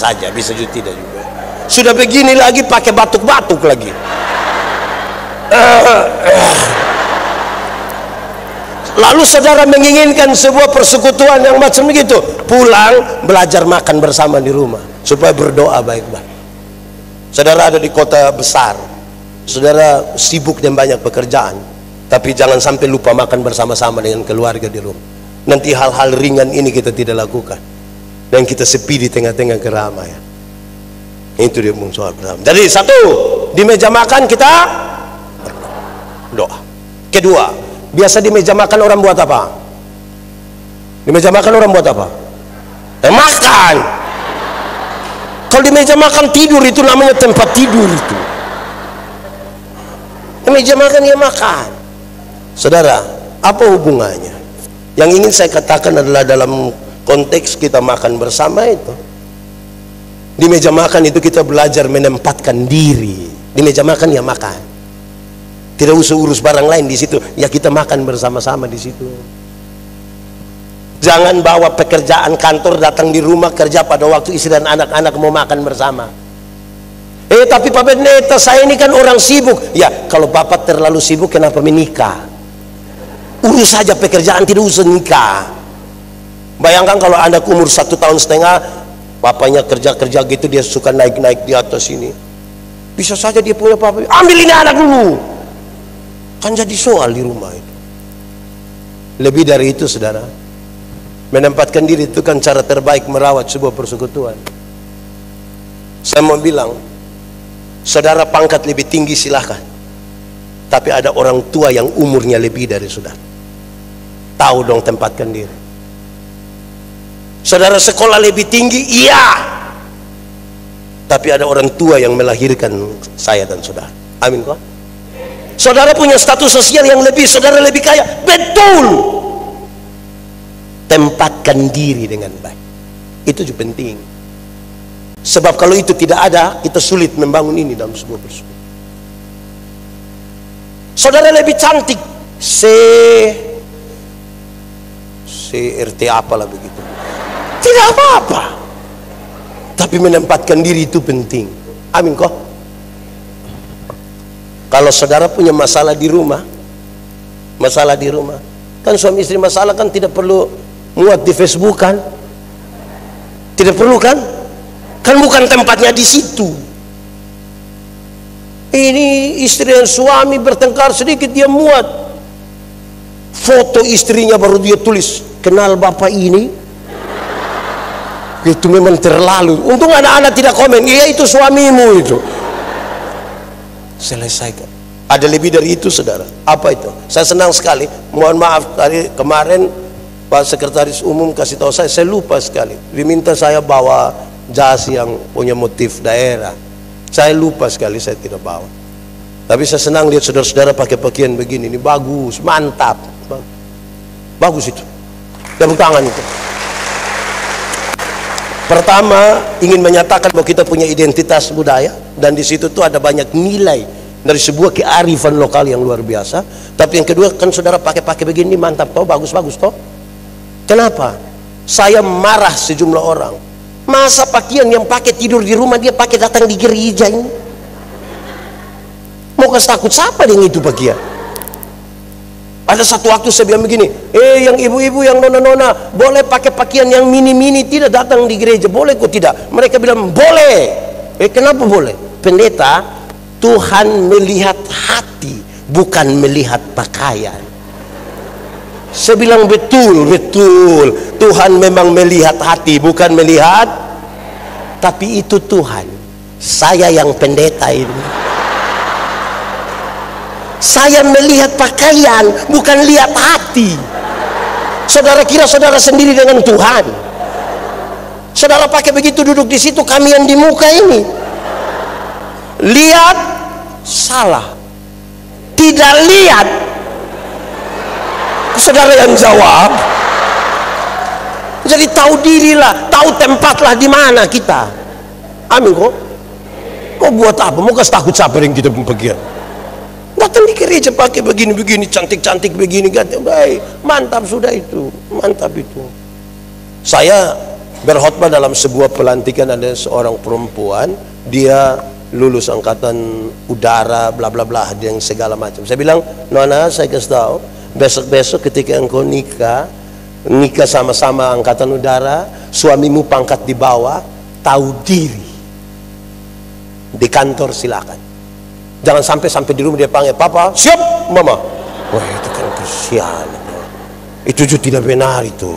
S2: juga tidak juga. Sudah begini lagi pakai batuk-batuk lagi. Lalu saudara menginginkan sebuah persekutuan yang macam begitu, pulang belajar makan bersama di rumah supaya berdoa baik-baik. Saudara ada di kota besar, saudara sibuk dan banyak pekerjaan, tapi jangan sampai lupa makan bersama-sama dengan keluarga di rumah. Nanti hal-hal ringan ini kita tidak lakukan, dan kita sepi di tengah-tengah keramaian. Itu dia soal bersama. Jadi satu, di meja makan kita doa. Kedua, biasa di meja makan orang buat apa? Di meja makan orang buat apa? Makan. Kalau di meja makan tidur, itu namanya tempat tidur itu. Di meja makan ya makan. Saudara, apa hubungannya? Yang ingin saya katakan adalah dalam konteks kita makan bersama itu, di meja makan itu kita belajar menempatkan diri. Di meja makan ya makan. Tidak usah urus barang lain di situ. Ya kita makan bersama-sama di situ. Jangan bawa pekerjaan kantor datang di rumah kerja pada waktu istri dan anak-anak mau makan bersama. Tapi Pak Pendeta, saya ini kan orang sibuk. Ya, kalau Bapak terlalu sibuk kenapa menikah? Urus saja pekerjaan, tidak usah nikah. Bayangkan kalau Anda umur 1,5 tahun, papanya kerja-kerja gitu, dia suka naik-naik di atas ini. Bisa saja dia punya papa, ambil ini anak dulu. Kan jadi soal di rumah itu. Lebih dari itu, saudara, menempatkan diri itu kan cara terbaik merawat sebuah persekutuan. Saya mau bilang, saudara pangkat lebih tinggi silahkan, tapi ada orang tua yang umurnya lebih dari saudara. Tahu dong tempatkan diri. Saudara sekolah lebih tinggi, iya, tapi ada orang tua yang melahirkan saya dan saudara. Amin kok. Saudara punya status sosial yang lebih, saudara lebih kaya, betul. Tempatkan diri dengan baik. Itu juga penting. Sebab kalau itu tidak ada, kita sulit membangun ini dalam sebuah persekutuan. Saudara lebih cantik, RT apalah begitu. Tidak apa-apa. Tapi menempatkan diri itu penting. Amin kok. Kalau saudara punya masalah di rumah, kan suami istri masalah kan tidak perlu muat di Facebook kan? Tidak perlu kan? Kan bukan tempatnya di situ. Ini istri dan suami bertengkar sedikit, dia muat foto istrinya, baru dia tulis, kenal bapak ini. Itu memang terlalu. Untung anak-anak tidak komen, iya itu suamimu itu. Selesaikan. Ada lebih dari itu, saudara. Apa itu? Saya senang sekali. Mohon maaf, kemarin Pak Sekretaris Umum kasih tahu saya lupa sekali. Diminta saya bawa jas yang punya motif daerah. Saya lupa sekali, saya tidak bawa. Tapi saya senang lihat saudara-saudara pakai pakaian begini. Ini bagus, mantap. Bagus itu. Tepuk tangan itu. Pertama, ingin menyatakan bahwa kita punya identitas budaya, dan di situ tuh ada banyak nilai dari sebuah kearifan lokal yang luar biasa. Tapi yang kedua, kan saudara pakai begini mantap toh, bagus-bagus toh. Kenapa? Saya marah sejumlah orang. Masa pakaian yang pakai tidur di rumah dia pakai datang di gereja ini? Mau kasih takut siapa dengan itu pakaian? Ada satu waktu saya bilang begini, yang ibu-ibu, yang nona-nona, boleh pakai pakaian yang mini-mini, tidak datang di gereja, boleh kok tidak? Mereka bilang boleh. Kenapa boleh? Pendeta, Tuhan melihat hati, bukan melihat pakaian. Saya bilang betul, Tuhan memang melihat hati, bukan melihat. Tapi itu Tuhan, saya yang pendeta ini, saya melihat pakaian, bukan lihat hati. Saudara kira saudara sendiri dengan Tuhan? Saudara pakai begitu duduk di situ, kami yang di muka ini lihat salah, tidak lihat. Saudara yang jawab. Jadi tahu dirilah, tahu tempatlah di mana kita. Amin kok. Mau buat apa? Mau kasih takut siapa yang kita bagian? Datang di gereja pakai begini-begini, cantik-cantik begini, baik, mantap sudah itu, mantap itu. Saya berkhotbah dalam sebuah pelantikan, ada seorang perempuan, dia lulus angkatan udara, bla bla bla, yang segala macam. Saya bilang, Nona, saya kasih tahu, besok-besok ketika engkau nikah sama-sama angkatan udara, suamimu pangkat di bawah, tahu diri. Di kantor silakan. Jangan sampai di rumah dia panggil, "Papa, siap, Mama." Wah, itu kan kesian. Itu juga tidak benar itu.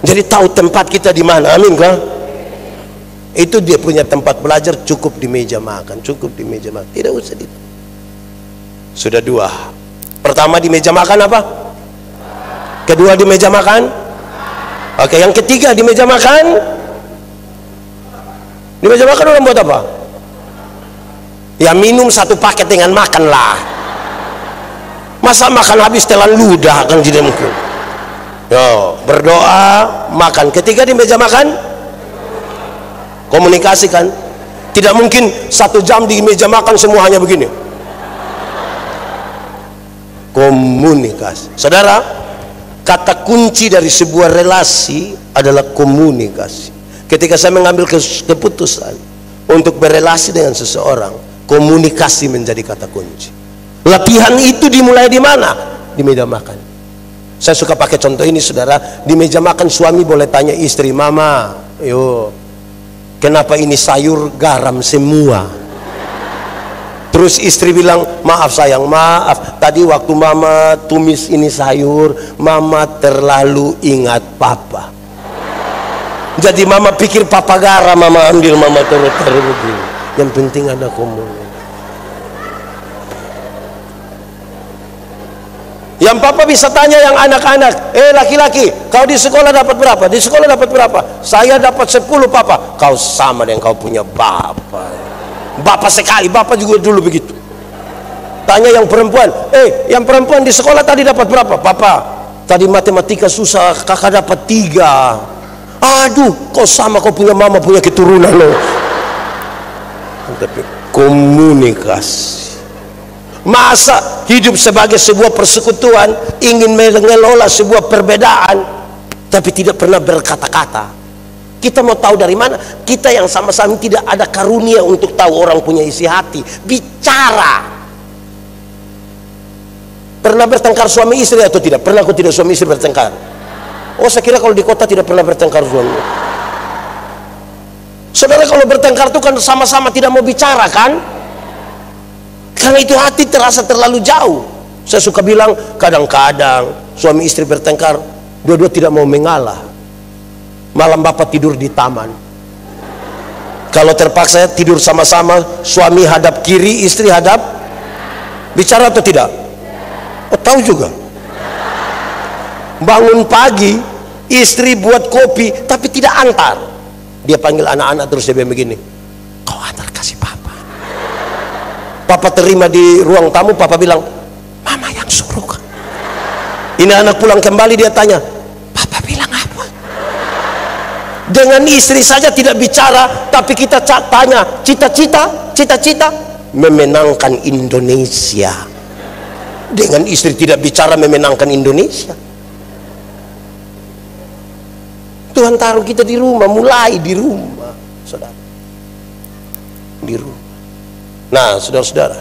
S2: Jadi tahu tempat kita di mana, amin kan? Itu dia punya tempat belajar, cukup di meja makan, cukup di meja makan, tidak usah di. Sudah dua. Pertama di meja makan apa? Kedua di meja makan. Oke, yang ketiga di meja makan. Di meja makan orang buat apa? Ya minum satu paket dengan makan lah. Masa makan habis telan ludah kan tidak mungkin. Yo, berdoa, makan. Ketiga di meja makan, komunikasikan. Tidak mungkin 1 jam di meja makan semua hanya begini. Komunikasi. Saudara, kata kunci dari sebuah relasi adalah komunikasi. Ketika saya mengambil keputusan untuk berelasi dengan seseorang, komunikasi menjadi kata kunci. Latihan itu dimulai di mana? Di meja makan. Saya suka pakai contoh ini, saudara. Di meja makan suami boleh tanya istri, "Mama, yo, kenapa ini sayur garam semua?" Terus istri bilang, "Maaf sayang, maaf. Tadi waktu Mama tumis ini sayur, Mama terlalu ingat Papa. Jadi Mama pikir Papa garam, Mama ambil, Mama taruh begini." Yang penting ada komunikasi. Yang Papa bisa tanya yang anak-anak, laki-laki, kau di sekolah dapat berapa? Di sekolah dapat berapa? Saya dapat 10, Papa. Kau sama dengan kau punya Bapak. Bapak sekali, Bapak juga dulu begitu. Tanya yang perempuan, yang perempuan di sekolah tadi dapat berapa? Papa, tadi matematika susah, kakak dapat 3. Aduh, kau sama, kau punya mama, punya keturunan loh. Tapi komunikasi. Masa hidup sebagai sebuah persekutuan ingin mengelola sebuah perbedaan tapi tidak pernah berkata-kata? Kita mau tahu dari mana? Kita yang sama-sama tidak ada karunia untuk tahu orang punya isi hati. Bicara. Pernah bertengkar suami istri atau tidak? Pernah aku tidak suami istri bertengkar? Oh, saya kira kalau di kota tidak pernah bertengkar suami. Saudara, kalau bertengkar itu kan sama-sama tidak mau bicara kan? Karena itu hati terasa terlalu jauh. Saya suka bilang, kadang-kadang suami istri bertengkar, dua-dua tidak mau mengalah. Malam bapak tidur di taman. Kalau terpaksa tidur sama-sama, suami hadap kiri, istri hadap. Bicara atau tidak? Oh, tahu juga. Bangun pagi, istri buat kopi, tapi tidak antar. Dia panggil anak-anak terus dia bilang begini, "Kau antar kasih papa." Papa terima di ruang tamu, papa bilang, "Mama yang suruh." Ini anak pulang kembali, dia tanya, "Papa bilang apa?" Dengan istri saja tidak bicara, tapi kita tanya, cita-cita memenangkan Indonesia. Dengan istri tidak bicara memenangkan Indonesia. Tuhan taruh kita di rumah, mulai di rumah, saudara. Di rumah. Nah, saudara-saudara,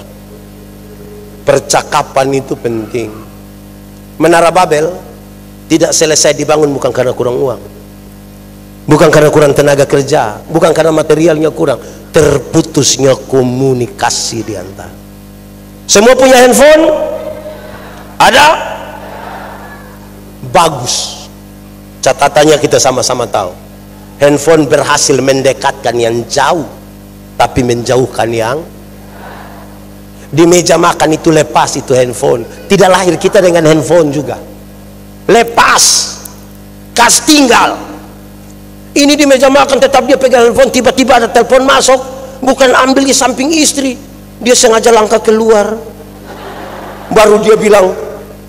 S2: percakapan itu penting. Menara Babel tidak selesai dibangun bukan karena kurang uang, bukan karena kurang tenaga kerja, bukan karena materialnya kurang. Terputusnya komunikasi di antara. Semua punya handphone? Ada? Bagus. Catatannya kita sama-sama tahu. Handphone berhasil mendekatkan yang jauh, tapi menjauhkan yang. Di meja makan itu lepas itu handphone. Tidak lahir kita dengan handphone juga. Lepas. Kas tinggal. Ini di meja makan tetap dia pegang handphone, tiba-tiba ada telepon masuk, bukan ambil di samping istri. Dia sengaja langkah keluar. Baru dia bilang,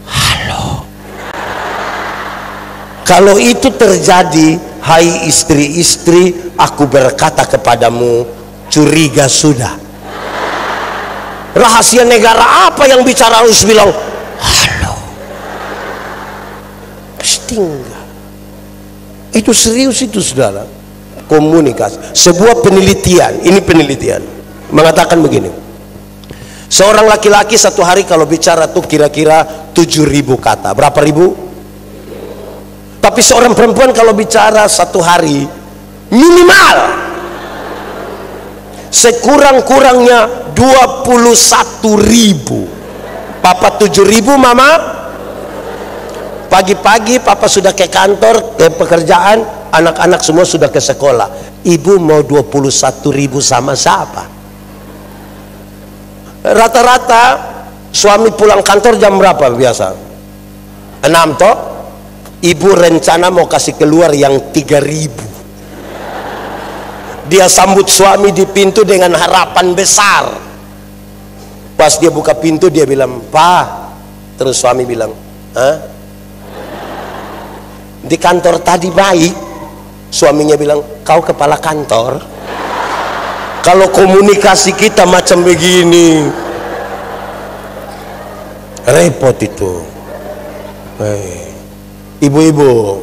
S2: "Halo." Kalau itu terjadi, hai istri-istri, aku berkata kepadamu, curiga sudah. Rahasia negara apa yang bicara harus bilang halo? Tinggal. Itu serius itu, saudara. Komunikasi. Sebuah penelitian, ini penelitian mengatakan begini. Seorang laki-laki satu hari kalau bicara tuh kira-kira 7.000 kata. Berapa ribu? Tapi seorang perempuan kalau bicara satu hari minimal sekurang-kurangnya 21.000. Papa 7.000, mama. Pagi-pagi papa sudah ke kantor, ke pekerjaan, anak-anak semua sudah ke sekolah. Ibu mau 21.000 sama siapa? Rata-rata suami pulang kantor jam berapa biasa? 6 toh? Ibu rencana mau kasih keluar yang 3.000. Dia sambut suami di pintu dengan harapan besar. Pas dia buka pintu dia bilang, "Pa." Terus suami bilang, "Hah? Di kantor tadi baik." Suaminya bilang, "Kau kepala kantor? Kalau komunikasi kita macam begini, repot itu." Ibu-ibu,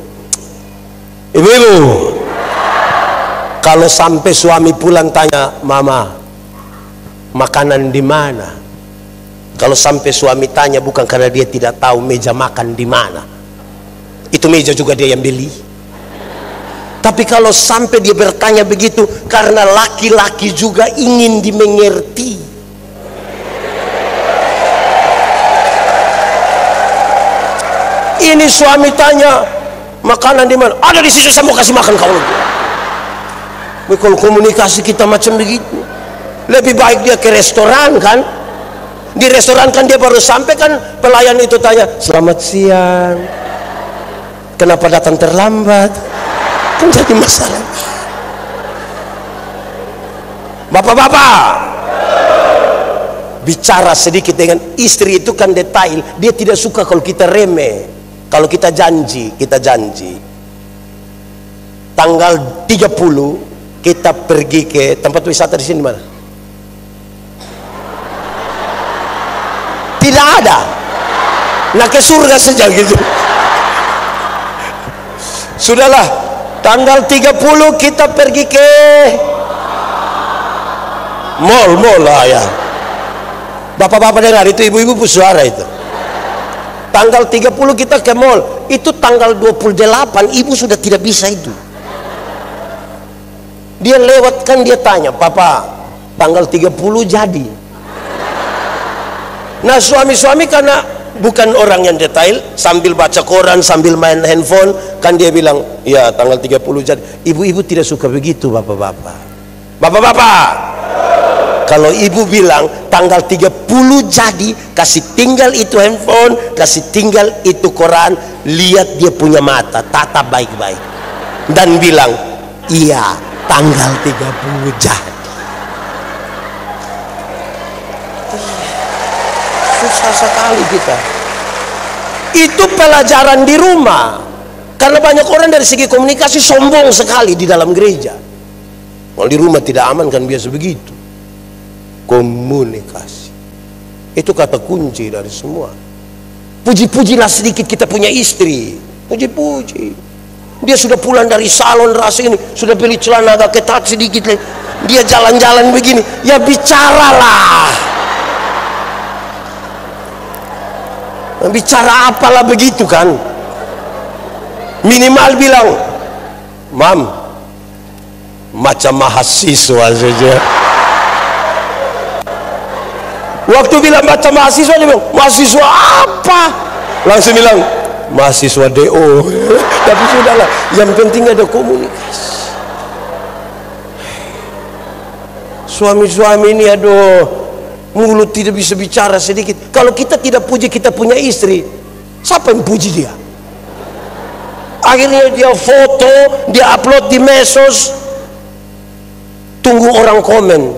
S2: kalau sampai suami pulang tanya, "Mama, makanan di mana?" Kalau sampai suami tanya bukan karena dia tidak tahu meja makan di mana, itu meja juga dia yang beli. Tapi kalau sampai dia bertanya begitu karena laki-laki juga ingin dimengerti. Ini suami tanya, "Makanan di mana?" "Ada di situ, saya mau kasih makan kau." Kalau komunikasi kita macam begitu, lebih baik dia ke restoran kan. Di restoran kan dia baru sampai kan pelayan itu tanya, "Selamat siang, kenapa datang terlambat?" Kan jadi masalah. Bapak-bapak, bicara sedikit dengan istri itu kan detail. Dia tidak suka kalau kita remeh. Kalau kita janji tanggal 30 kita pergi ke tempat wisata di sini, mana? Tidak ada. Nah, ke surga saja gitu. Sudahlah, tanggal 30 kita pergi ke mall lah ya. Bapak-bapak dengar itu, ibu-ibu suara itu. Tanggal 30 kita ke mall. Itu tanggal 28 ibu sudah tidak bisa itu. Dia lewat kan dia tanya, "Papa, tanggal 30 jadi?" Nah, suami-suami karena bukan orang yang detail, sambil baca koran, sambil main handphone, kan dia bilang, "Ya, tanggal 30 jadi." Ibu-ibu tidak suka begitu, bapak-bapak. Bapak-bapak, kalau ibu bilang tanggal 30 jadi, kasih tinggal itu handphone, kasih tinggal itu koran, lihat dia punya mata, tatap baik-baik, dan bilang, "Iya, tanggal 30 jadi." Susah sekali kita. Itu pelajaran di rumah. Karena banyak orang dari segi komunikasi sombong sekali di dalam gereja. Kalau di rumah tidak aman kan biasa begitu. Komunikasi itu kata kunci dari semua. Puji-pujilah sedikit kita punya istri. Puji-puji. Dia sudah pulang dari salon rasa ini, sudah beli celana agak ketat sedikit. Dia jalan-jalan begini, ya bicaralah. Bicara apalah begitu kan. Minimal bilang, "Mam, macam mahasiswa saja." Waktu bilang macam mahasiswa, dia bilang, "Mahasiswa apa?" Langsung bilang, "Mahasiswa DO." Tapi sudahlah, yang penting ada komunikasi. Suami-suami ini aduh, mulut tidak bisa bicara sedikit. Kalau kita tidak puji kita punya istri, siapa yang puji dia? Akhirnya dia foto, dia upload di medsos, tunggu orang komen,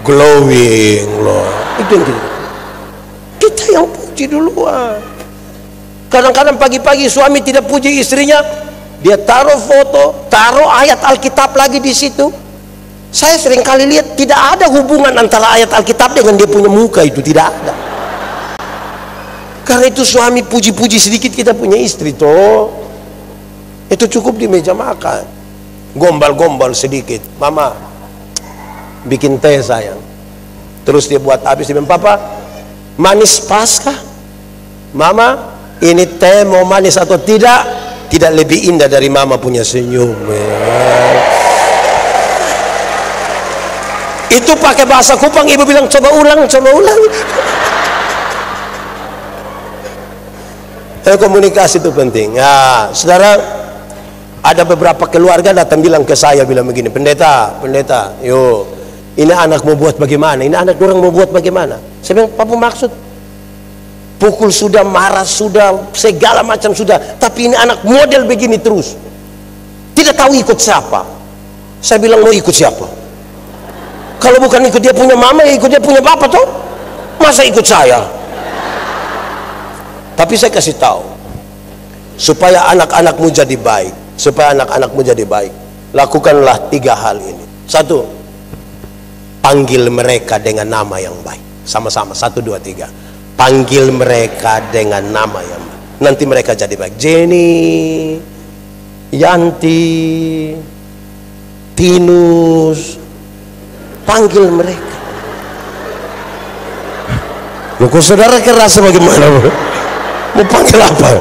S2: glowing loh. Itu yang kita yang puji duluan. Kadang-kadang pagi-pagi suami tidak puji istrinya, dia taruh foto, taruh ayat Alkitab lagi di situ. Saya sering kali lihat tidak ada hubungan antara ayat Alkitab dengan dia punya muka, itu tidak ada. Karena itu suami puji-puji sedikit kita punya istri toh. Itu cukup di meja makan. Gombal-gombal sedikit, "Mama, bikin teh sayang." Terus dia buat habis, dia bilang, "Papa, manis pas kah? Mama, ini teh mau manis atau tidak?" Tidak lebih indah dari mama punya senyum. Itu pakai bahasa Kupang, ibu bilang coba ulang, coba ulang. Komunikasi itu penting. Ya, saudara, ada beberapa keluarga datang bilang ke saya, bilang begini, pendeta, yuk, ini anak mau buat bagaimana? Ini anak orang mau buat bagaimana? Saya bilang, apa maksud? Pukul sudah, marah sudah, segala macam sudah, tapi ini anak model begini terus. Tidak tahu ikut siapa. Saya bilang, mau ikut siapa? Kalau bukan ikut dia punya mama, ya ikut dia punya bapak toh. Masa ikut saya? Tapi saya kasih tahu, supaya anak-anakmu jadi baik, lakukanlah 3 hal ini. 1, panggil mereka dengan nama yang baik. Sama-sama, 1, 2, 3. Panggil mereka dengan nama yang baik. Nanti mereka jadi baik. Jenny, Yanti, Tinus, panggil mereka. Loh, kok saudara kerasa bagaimana? Mau panggil apa?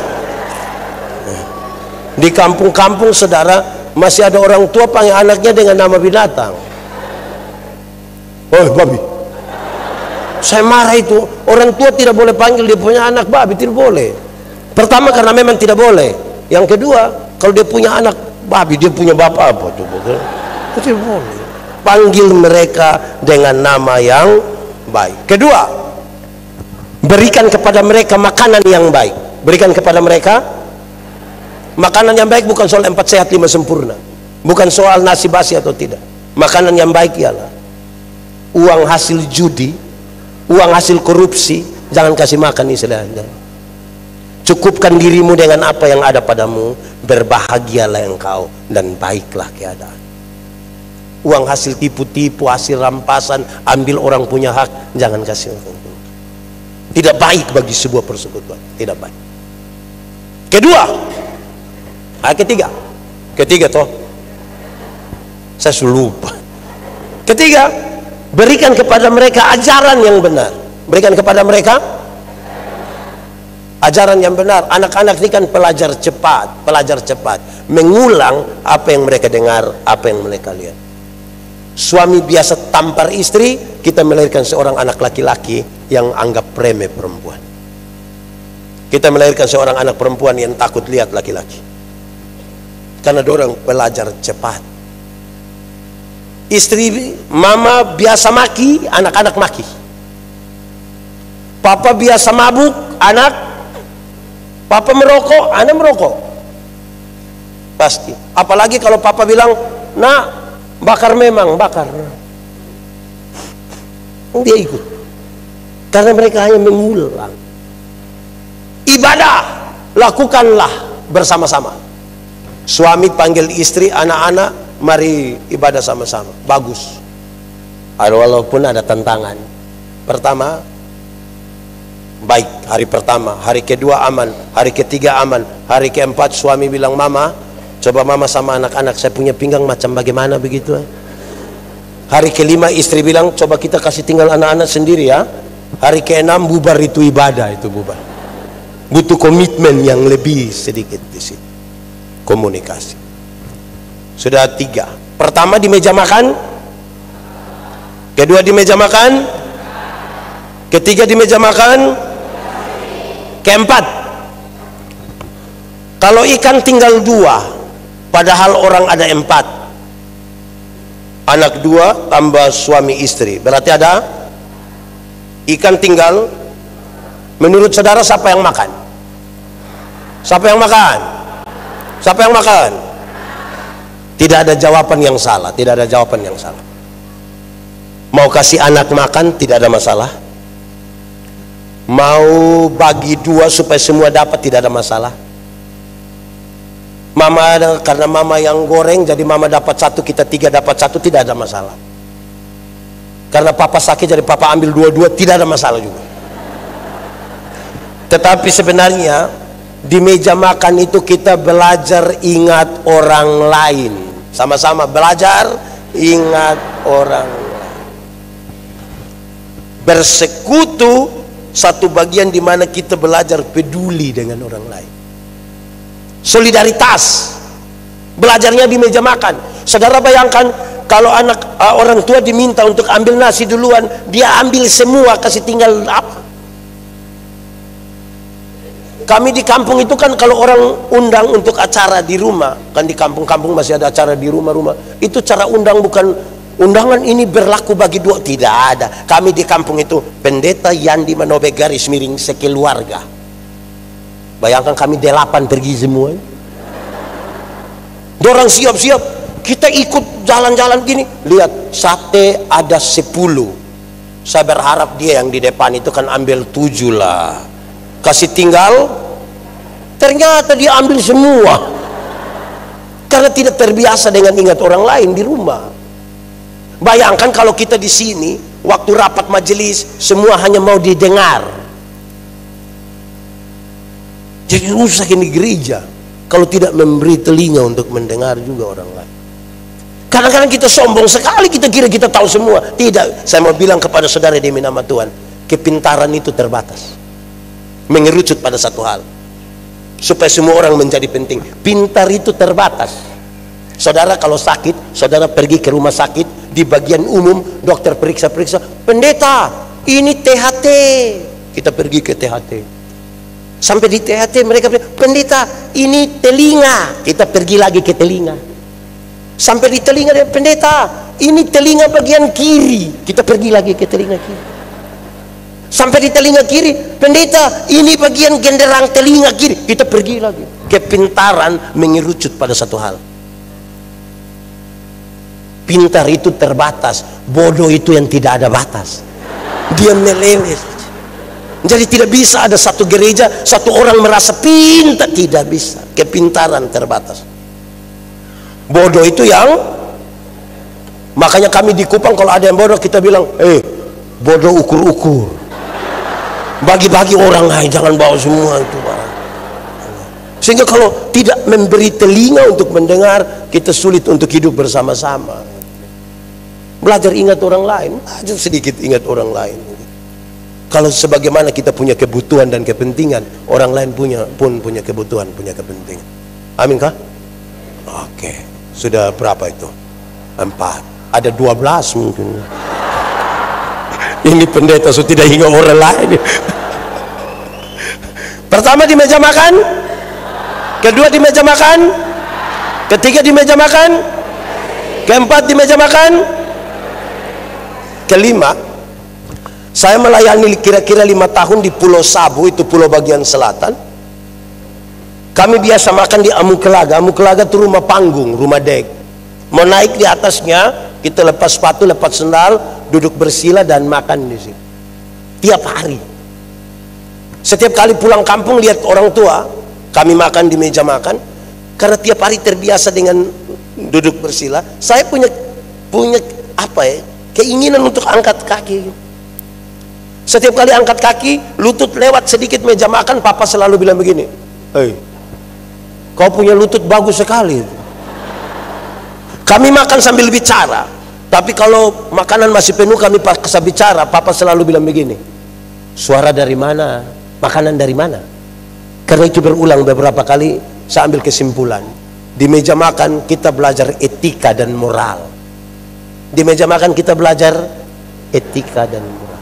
S2: Di kampung-kampung saudara masih ada orang tua panggil anaknya dengan nama binatang. Oh babi. Saya marah itu. Orang tua tidak boleh panggil dia punya anak babi, tidak boleh. Pertama karena memang tidak boleh. Yang kedua, kalau dia punya anak babi, dia punya bapak apa coba? Tidak boleh. Panggil mereka dengan nama yang baik. Kedua, berikan kepada mereka makanan yang baik. Berikan kepada mereka makanan yang baik, bukan soal 4 sehat 5 sempurna, bukan soal nasi basi atau tidak. Makanan yang baik ialah uang hasil judi, uang hasil korupsi, jangan kasih makan istilahnya. Cukupkan dirimu dengan apa yang ada padamu, berbahagialah engkau dan baiklah keadaan. Uang hasil tipu-tipu, hasil rampasan, ambil orang punya hak, jangan kasih. Tidak baik bagi sebuah persekutuan, tidak baik. Kedua, ketiga toh, saya lupa. Ketiga, berikan kepada mereka ajaran yang benar. Berikan kepada mereka ajaran yang benar. Anak-anak ini kan pelajar cepat, mengulang apa yang mereka dengar, apa yang mereka lihat. Suami biasa tampar istri, kita melahirkan seorang anak laki-laki yang anggap remeh perempuan. Kita melahirkan seorang anak perempuan yang takut lihat laki-laki, karena dorang belajar cepat. Istri mama biasa maki, anak-anak maki. Papa biasa mabuk, papa merokok, anak merokok. Pasti. Apalagi kalau papa bilang, nak bakar, memang bakar, dia ikut, karena mereka hanya mengulang. Ibadah lakukanlah bersama-sama. Suami panggil istri, anak-anak, mari ibadah sama-sama. Bagus. Walaupun ada tantangan. Pertama baik, hari pertama, hari kedua aman, hari ketiga aman, hari keempat suami bilang, mama, coba mama sama anak-anak, saya punya pinggang macam bagaimana begitu. Hari kelima istri bilang, coba kita kasih tinggal anak-anak sendiri ya. Hari keenam bubar, itu ibadah, itu bubar. Butuh komitmen yang lebih sedikit di situ. Komunikasi. Sudah 3. Pertama di meja makan, kedua di meja makan, ketiga di meja makan, keempat, kalau ikan tinggal 2 padahal orang ada 4, anak 2 tambah suami istri, berarti ada ikan tinggal. Menurut saudara siapa yang makan? Siapa yang makan? Siapa yang makan? Tidak ada jawaban yang salah, tidak ada jawaban yang salah. Mau kasih anak makan tidak ada masalah, mau bagi 2 supaya semua dapat tidak ada masalah. Mama, karena mama yang goreng jadi mama dapat 1, kita 3 dapat 1, tidak ada masalah. Karena papa sakit jadi papa ambil 2-2, tidak ada masalah juga. Tetapi sebenarnya di meja makan itu kita belajar ingat orang lain. Sama-sama belajar ingat orang lain. Bersekutu satu bagian di mana kita belajar peduli dengan orang lain. Solidaritas. Belajarnya di meja makan. Saudara bayangkan Kalau orang tua diminta untuk ambil nasi duluan, dia ambil semua, kasih tinggal apa? Kami di kampung itu kan kalau orang undang untuk acara di rumah, kan di kampung-kampung masih ada acara di rumah-rumah, itu cara undang bukan undangan ini berlaku bagi dua, tidak ada. Kami di kampung itu pendeta Yandi Manobe garis miring sekeluarga. Bayangkan kami 8 pergi semua. Dorang siap-siap, kita ikut jalan-jalan gini, lihat sate ada 10. Saya berharap dia yang di depan itu kan ambil 7 lah, kasih tinggal. Ternyata dia ambil semua, karena tidak terbiasa dengan ingat orang lain di rumah. Bayangkan kalau kita di sini waktu rapat majelis semua hanya mau didengar, jadi rusak ini gereja kalau tidak memberi telinga untuk mendengar juga orang lain. Kadang-kadang kita sombong sekali, kita kira kita tahu semua. Tidak, saya mau bilang kepada saudara demi nama Tuhan, kepintaran itu terbatas, mengerucut pada satu hal, supaya semua orang menjadi penting. Pintar itu terbatas. Saudara kalau sakit, saudara pergi ke rumah sakit, di bagian umum dokter periksa-periksa, pendeta ini THT, kita pergi ke THT. Sampai di THT mereka bilang, pendeta ini telinga, kita pergi lagi ke telinga. Sampai di telinga, pendeta ini telinga bagian kiri, kita pergi lagi ke telinga kiri. Sampai di telinga kiri, pendeta ini bagian genderang telinga kiri, kita pergi lagi. Kepintaran mengerucut pada satu hal. Pintar itu terbatas, bodoh itu yang tidak ada batas, dia meleleh. Jadi tidak bisa ada satu gereja, satu orang merasa pintar, tidak bisa. Kepintaran terbatas. Bodoh itu yang, makanya kami di Kupang kalau ada yang bodoh kita bilang, bodoh ukur-ukur, bagi-bagi orang, jangan bawa semua itu. Sehingga kalau tidak memberi telinga untuk mendengar, kita sulit untuk hidup bersama-sama. Belajar ingat orang lain, belajar sedikit ingat orang lain. Kalau sebagaimana kita punya kebutuhan dan kepentingan, orang lain pun punya kebutuhan, punya kepentingan. Amin kah? Oke, sudah berapa itu? 4. Ada 12 mungkin. Ini pendeta sudah tidak ingat orang lain. Pertama di meja makan, kedua di meja makan, ketiga di meja makan, keempat di meja makan, kelima. Saya melayani kira-kira 5 tahun di Pulau Sabu, itu pulau bagian selatan. Kami biasa makan di Amukelaga. Amukelaga itu rumah panggung, rumah dek. Mau naik di atasnya, kita lepas sepatu, lepas sendal, duduk bersila dan makan di situ. Tiap hari. Setiap kali pulang kampung lihat orang tua, kami makan di meja makan. Karena tiap hari terbiasa dengan duduk bersila, saya punya keinginan untuk angkat kaki. Setiap kali angkat kaki, lutut lewat sedikit meja makan, papa selalu bilang begini, kau punya lutut bagus sekali. Kami makan sambil bicara, tapi kalau makanan masih penuh kami paksa bicara, papa selalu bilang begini, suara dari mana, makanan dari mana. Karena itu berulang beberapa kali, saya ambil kesimpulan, di meja makan kita belajar etika dan moral. Di meja makan kita belajar etika dan moral.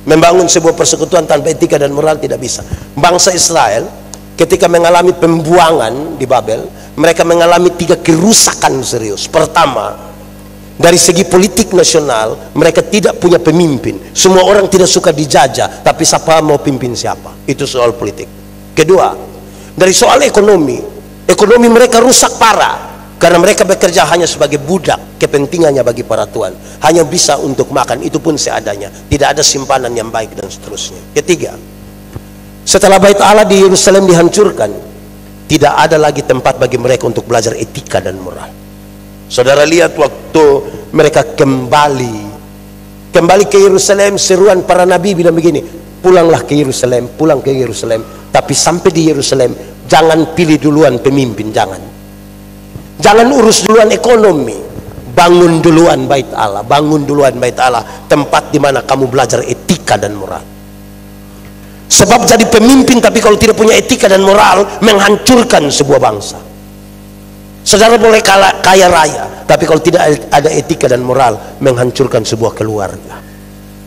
S2: Membangun sebuah persekutuan tanpa etika dan moral tidak bisa. Bangsa Israel ketika mengalami pembuangan di Babel, mereka mengalami 3 kerusakan serius. Pertama, dari segi politik nasional, mereka tidak punya pemimpin. Semua orang tidak suka dijajah, tapi siapa mau pimpin siapa, itu soal politik. Kedua, dari soal ekonomi mereka rusak parah, karena mereka bekerja hanya sebagai budak, kepentingannya bagi para tuan, hanya bisa untuk makan, itu pun seadanya, tidak ada simpanan yang baik dan seterusnya. Ketiga, setelah Bait Allah di Yerusalem dihancurkan, tidak ada lagi tempat bagi mereka untuk belajar etika dan moral. Saudara lihat waktu mereka kembali ke Yerusalem, seruan para nabi bilang begini, pulanglah ke Yerusalem, pulang ke Yerusalem, tapi sampai di Yerusalem jangan pilih duluan pemimpin, jangan urus duluan ekonomi, bangun duluan bait Allah, tempat di mana kamu belajar etika dan moral. Sebab jadi pemimpin tapi kalau tidak punya etika dan moral, menghancurkan sebuah bangsa. Saudara boleh kaya raya, Tapi kalau tidak ada etika dan moral, menghancurkan sebuah keluarga.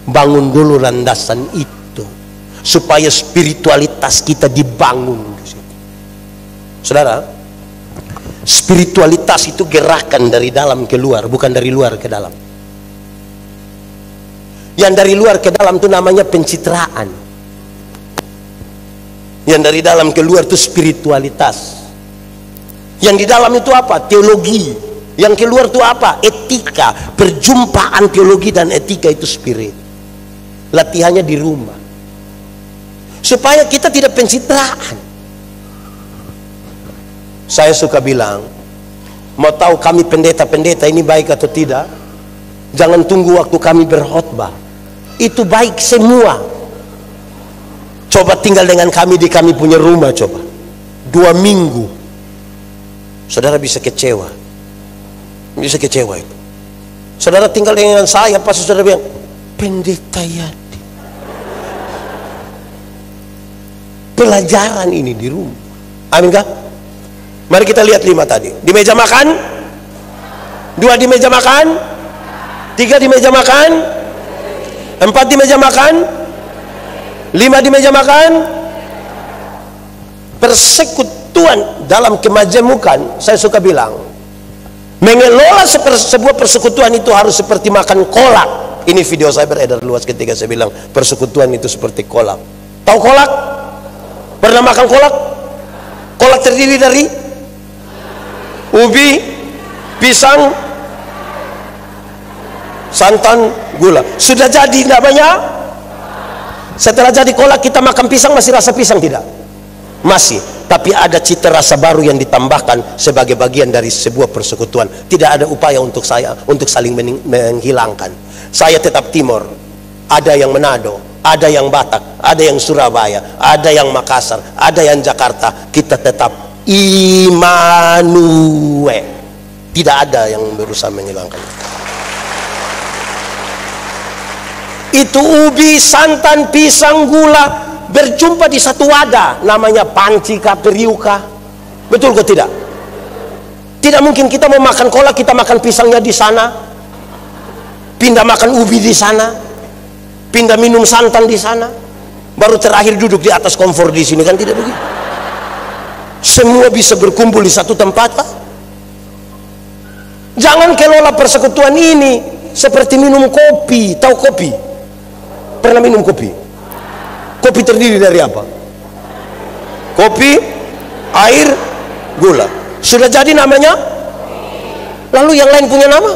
S2: Bangun dulu landasan itu, supaya spiritualitas kita dibangun di situ. Saudara, spiritualitas itu gerakan dari dalam ke luar, bukan dari luar ke dalam. Yang dari luar ke dalam itu namanya pencitraan. Yang dari dalam ke luar itu spiritualitas. Yang di dalam itu apa? Teologi. Yang keluar itu apa? Etika. Perjumpaan teologi dan etika itu spirit. Latihannya di rumah, supaya kita tidak pencitraan. Saya suka bilang, mau tahu kami pendeta-pendeta ini baik atau tidak, jangan tunggu waktu kami berkhotbah. Itu baik semua. Coba tinggal dengan kami di kami punya rumah, coba 2 minggu, saudara bisa kecewa. Bisa kecewa itu. Saudara tinggal dengan saya, pasti saudara bilang, pendeta Yadi. Pelajaran ini di rumah. Amin kah? Mari kita lihat 5 tadi. Di meja makan, 2 di meja makan, 3 di meja makan, 4 di meja makan, 5 di meja makan. Persekutuan dalam kemajemukan, saya suka bilang, mengelola sebuah persekutuan itu harus seperti makan kolak. Ini video saya beredar luas ketika saya bilang persekutuan itu seperti kolak. Tahu kolak? Pernah makan kolak? Kolak terdiri dari ubi, pisang, santan, gula. Sudah jadi namanya. Setelah jadi kolak kita makan pisang, masih rasa pisang tidak? Masih. Tapi ada cita rasa baru yang ditambahkan sebagai bagian dari sebuah persekutuan. Tidak ada upaya untuk saling menghilangkan. Saya tetap Timor, ada yang Manado, ada yang Batak, ada yang Surabaya, ada yang Makassar, ada yang Jakarta. Kita tetap Immanuel. Tidak ada yang berusaha menghilangkan. Itu ubi, santan, pisang, gula berjumpa di satu wadah, namanya panci kah, periuka. Betul ke tidak? Tidak mungkin kita mau makan kolak, kita makan pisangnya di sana, pindah makan ubi di sana, pindah minum santan di sana, baru terakhir duduk di atas kompor di sini. Kan tidak begitu. Semua bisa berkumpul di satu tempat, Pak. Jangan kelola persekutuan ini seperti minum kopi. Tahu kopi? Pernah minum kopi? Kopi terdiri dari apa? Kopi, air, gula. Sudah jadi namanya? Lalu yang lain punya nama?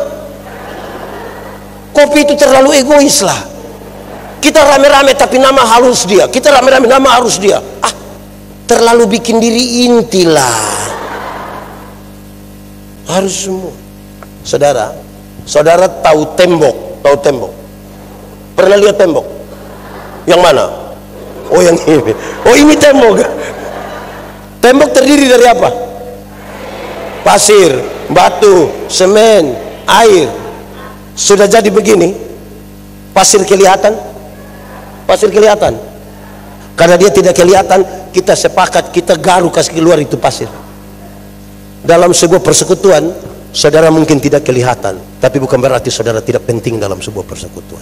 S2: Kopi itu terlalu egois lah. Kita rame-rame tapi nama halus dia. Kita rame-rame nama harus dia. Ah, terlalu bikin diri inti lah. Harus semua. Saudara, saudara tahu tembok? Tahu tembok? Pernah lihat tembok? Yang mana? Oh yang ini. Oh ini tembok. Tembok terdiri dari apa? Pasir, batu, semen, air. Sudah jadi begini, pasir kelihatan? Pasir kelihatan? Karena dia tidak kelihatan, kita sepakat, kita garu kasih keluar itu pasir. Dalam sebuah persekutuan, saudara mungkin tidak kelihatan, tapi bukan berarti saudara tidak penting dalam sebuah persekutuan.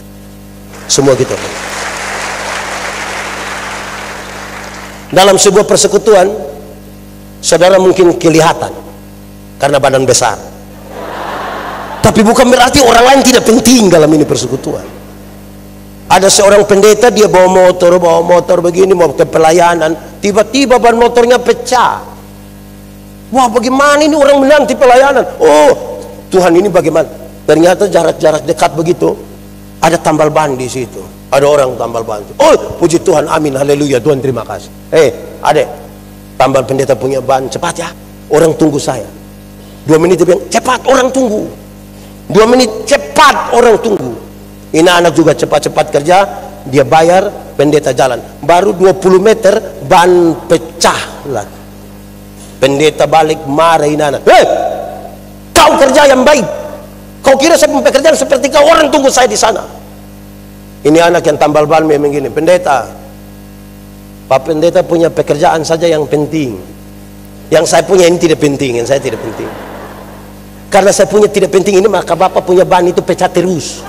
S2: Semua kita dalam sebuah persekutuan, saudara mungkin kelihatan karena badan besar, tapi bukan berarti orang lain tidak penting dalam ini persekutuan. Ada seorang pendeta, dia bawa motor begini, mau ke pelayanan, tiba-tiba ban motornya pecah. Wah, bagaimana ini orang menanti pelayanan? Oh Tuhan, ini bagaimana? Ternyata jarak-jarak dekat begitu ada tambal ban di situ. Ada orang tambal ban. Oh, puji Tuhan, amin, haleluya, Tuhan terima kasih. Adek, tambal pendeta punya ban, cepat ya, orang tunggu saya. 2 menit dia bilang, cepat orang tunggu. 2 menit, cepat orang tunggu. Ini anak juga cepat-cepat kerja, dia bayar, pendeta jalan. Baru 20 meter, ban pecah lagi. Pendeta balik marah ini anak. Kau kerja yang baik. Kau kira saya pekerjaan seperti kau, orang tunggu saya di sana. Ini anak yang tambal ban memang gini, pendeta. Pak pendeta punya pekerjaan saja yang penting. Yang saya punya ini tidak penting, yang saya tidak penting. Karena saya punya tidak penting ini, maka Bapak punya ban itu pecah terus.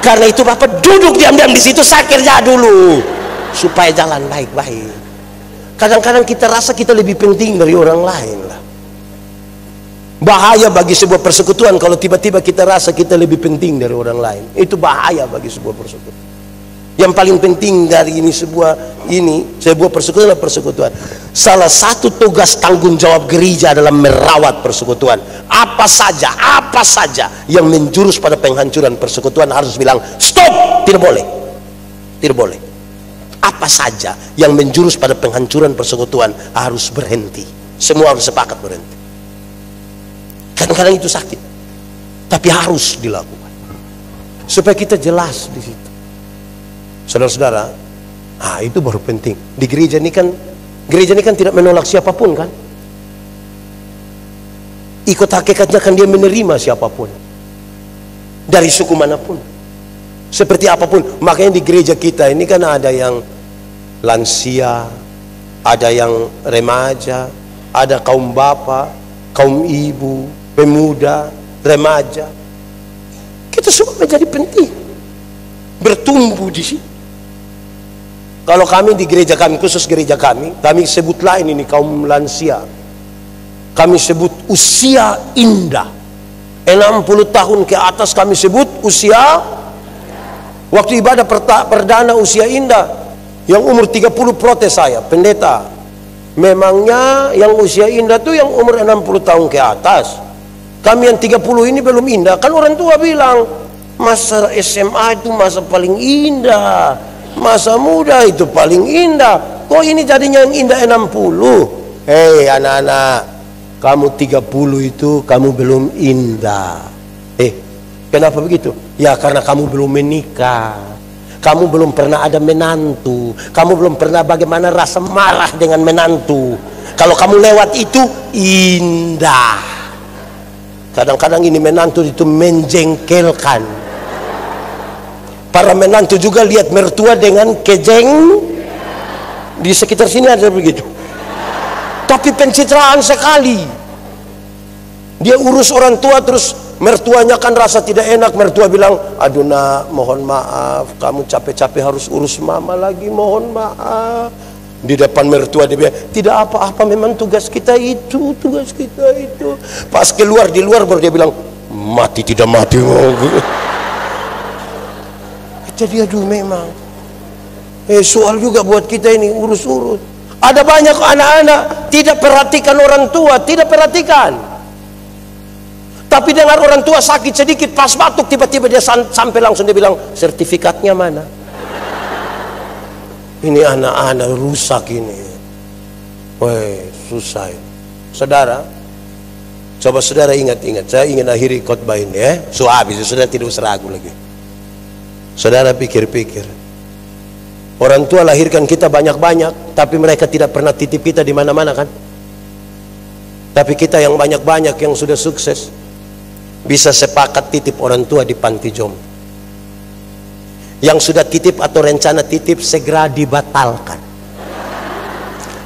S2: Karena itu Bapak duduk diam-diam di situ, saya kerja dulu supaya jalan baik-baik. Kadang-kadang kita rasa kita lebih penting dari orang lain lah. Bahaya bagi sebuah persekutuan kalau tiba-tiba kita rasa kita lebih penting dari orang lain. Itu bahaya bagi sebuah persekutuan. Yang paling penting dari sebuah persekutuan adalah persekutuan. Salah satu tugas tanggung jawab gereja adalah merawat persekutuan. Apa saja yang menjurus pada penghancuran persekutuan harus bilang stop, tidak boleh. Tidak boleh. Apa saja yang menjurus pada penghancuran persekutuan harus berhenti. Semua harus sepakat berhenti. Kadang-kadang itu sakit, tapi harus dilakukan supaya kita jelas di situ. Saudara-saudara, itu baru penting. Di gereja ini kan tidak menolak siapapun kan? Ikut hakikatnya kan dia menerima siapapun, dari suku manapun, seperti apapun. Makanya di gereja kita ini kan ada yang lansia, ada yang remaja, ada kaum bapak, kaum ibu, pemuda, remaja. Kita semua menjadi penting, bertumbuh di sini. Kalau kami di gereja kami, khusus gereja kami sebut lain ini kaum lansia. Kami sebut usia indah. 60 tahun ke atas kami sebut usia. Waktu ibadah perdana usia indah, yang umur 30 protes saya, pendeta. Memangnya yang usia indah tuh yang umur 60 tahun ke atas. Kami yang 30 ini belum indah. Kan orang tua bilang, masa SMA itu masa paling indah, masa muda itu paling indah. Kok ini jadinya yang indah 60? Hei anak-anak, kamu 30 itu kamu belum indah. Kenapa begitu? Ya karena kamu belum menikah, kamu belum pernah ada menantu, kamu belum pernah bagaimana rasa marah dengan menantu. Kalau kamu lewat itu indah. Kadang-kadang ini menantu itu menjengkelkan. Para menantu juga lihat mertua dengan di sekitar sini ada begitu. Tapi pencitraan sekali. Dia urus orang tua terus mertuanya kan rasa tidak enak. Mertua bilang, aduh nak, mohon maaf, kamu capek-capek harus urus mama lagi, mohon maaf. Di depan mertua dia bilang, tidak apa-apa, memang tugas kita itu. Pas keluar di luar baru dia bilang, mati tidak mati. Jadi aduh memang soal juga buat kita ini urus-urus. Ada banyak anak-anak tidak perhatikan orang tua, tidak perhatikan. Tapi dengar orang tua sakit sedikit pas batuk, tiba-tiba dia sampai langsung dia bilang, sertifikatnya mana? Ini anak-anak rusak ini. Susah ini. Saudara, coba saudara ingat-ingat. Saya ingin akhiri khotbah ini So habis, saudara tidak usah ragu lagi. Saudara pikir-pikir, orang tua lahirkan kita banyak-banyak, tapi mereka tidak pernah titip kita di mana-mana kan? Tapi kita yang banyak-banyak yang sudah sukses bisa sepakat titip orang tua di panti jompo. Yang sudah titip atau rencana titip segera dibatalkan.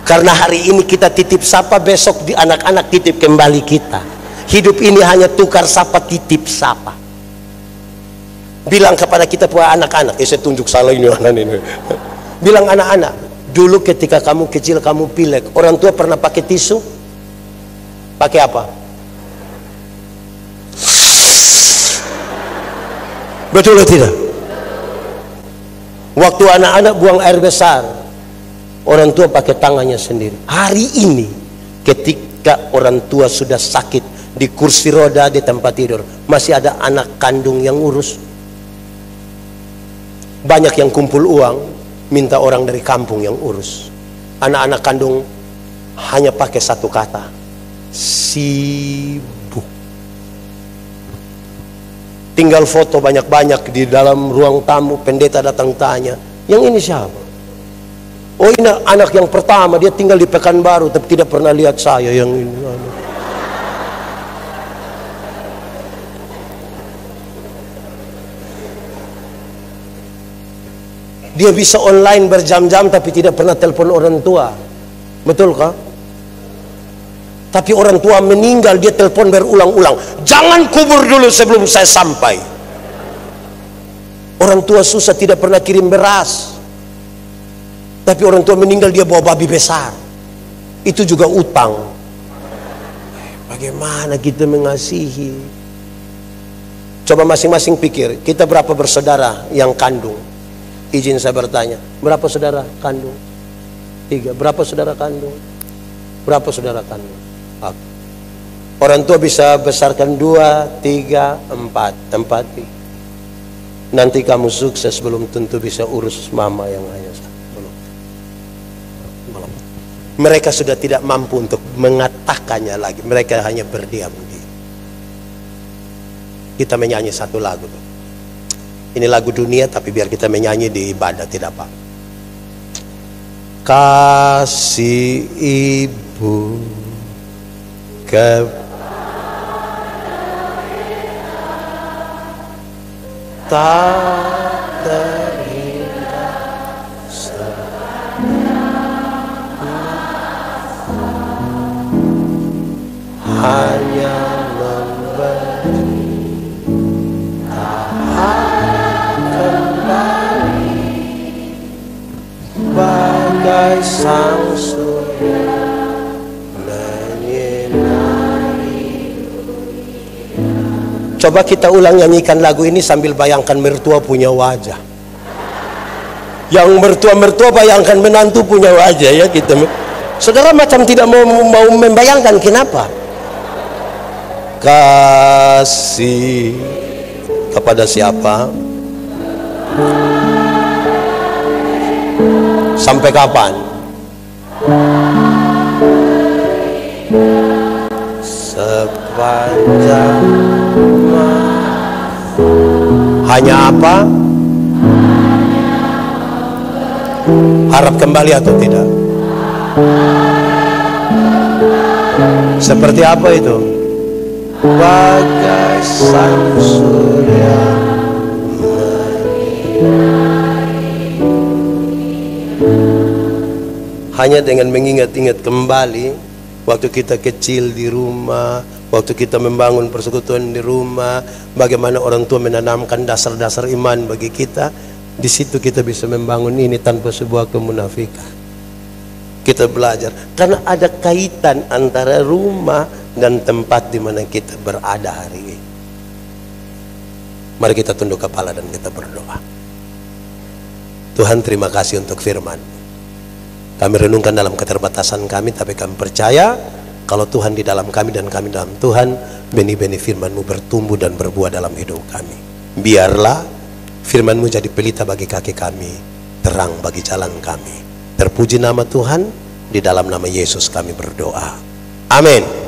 S2: Karena hari ini kita titip sapa, besok di anak-anak titip kembali kita. Hidup ini hanya tukar sapa titip sapa. Bilang kepada kita punya anak-anak, saya tunjuk salah ini anak ini. Bilang anak-anak, dulu ketika kamu kecil kamu pilek, orang tua pernah pakai tisu? Pakai apa? Betul atau tidak? Waktu anak-anak buang air besar, orang tua pakai tangannya sendiri. Hari ini ketika orang tua sudah sakit di kursi roda di tempat tidur, masih ada anak kandung yang urus. Banyak yang kumpul uang, minta orang dari kampung yang urus. Anak-anak kandung hanya pakai satu kata, sibuk. Tinggal foto banyak-banyak di dalam ruang tamu, pendeta datang tanya, yang ini siapa? Oh ini anak yang pertama, dia tinggal di Pekanbaru tapi tidak pernah lihat saya. Yang ini dia bisa online berjam-jam tapi tidak pernah telepon orang tua. Betul kah? Tapi orang tua meninggal, dia telepon berulang-ulang, jangan kubur dulu sebelum saya sampai. Orang tua susah tidak pernah kirim beras, tapi orang tua meninggal dia bawa babi besar. Itu juga utang. Bagaimana kita mengasihi? Coba masing-masing pikir, kita berapa bersaudara yang kandung? Izin saya bertanya, berapa saudara kandung? 3. Berapa saudara kandung? Berapa saudara kandung? Aku. Orang tua bisa besarkan 2, 3, 4. Tempati. Nanti kamu sukses belum tentu bisa urus mama yang hanya satu. Belum. Mereka sudah tidak mampu untuk mengatakannya lagi. Mereka hanya berdiam diri. Kita menyanyi satu lagu. Ini lagu dunia, tapi biar kita menyanyi di ibadah, tidak apa. Kasih ibu tak terindah hanya memberi bagai sang surya menyinari. Coba kita ulang nyanyikan lagu ini sambil bayangkan mertua punya wajah. Yang mertua bayangkan menantu punya wajah ya kita. Saudara macam tidak mau membayangkan, kenapa? Kasih kepada siapa? Sampai kapan? Sepanjang hanya apa? Harap kembali atau tidak? Seperti apa itu? Bagai sang surya hanya dengan mengingat-ingat kembali waktu kita kecil di rumah, waktu kita membangun persekutuan di rumah, bagaimana orang tua menanamkan dasar-dasar iman bagi kita. Di situ kita bisa membangun ini tanpa sebuah kemunafikan. Kita belajar karena ada kaitan antara rumah dan tempat di mana kita berada hari ini. Mari kita tunduk kepala dan kita berdoa. Tuhan, terima kasih untuk firman. Kami renungkan dalam keterbatasan kami, tapi kami percaya kalau Tuhan di dalam kami dan kami dalam Tuhan, benih-benih firman-Mu bertumbuh dan berbuah dalam hidup kami. Biarlah firman-Mu jadi pelita bagi kaki kami, terang bagi jalan kami. Terpuji nama Tuhan, di dalam nama Yesus kami berdoa. Amin.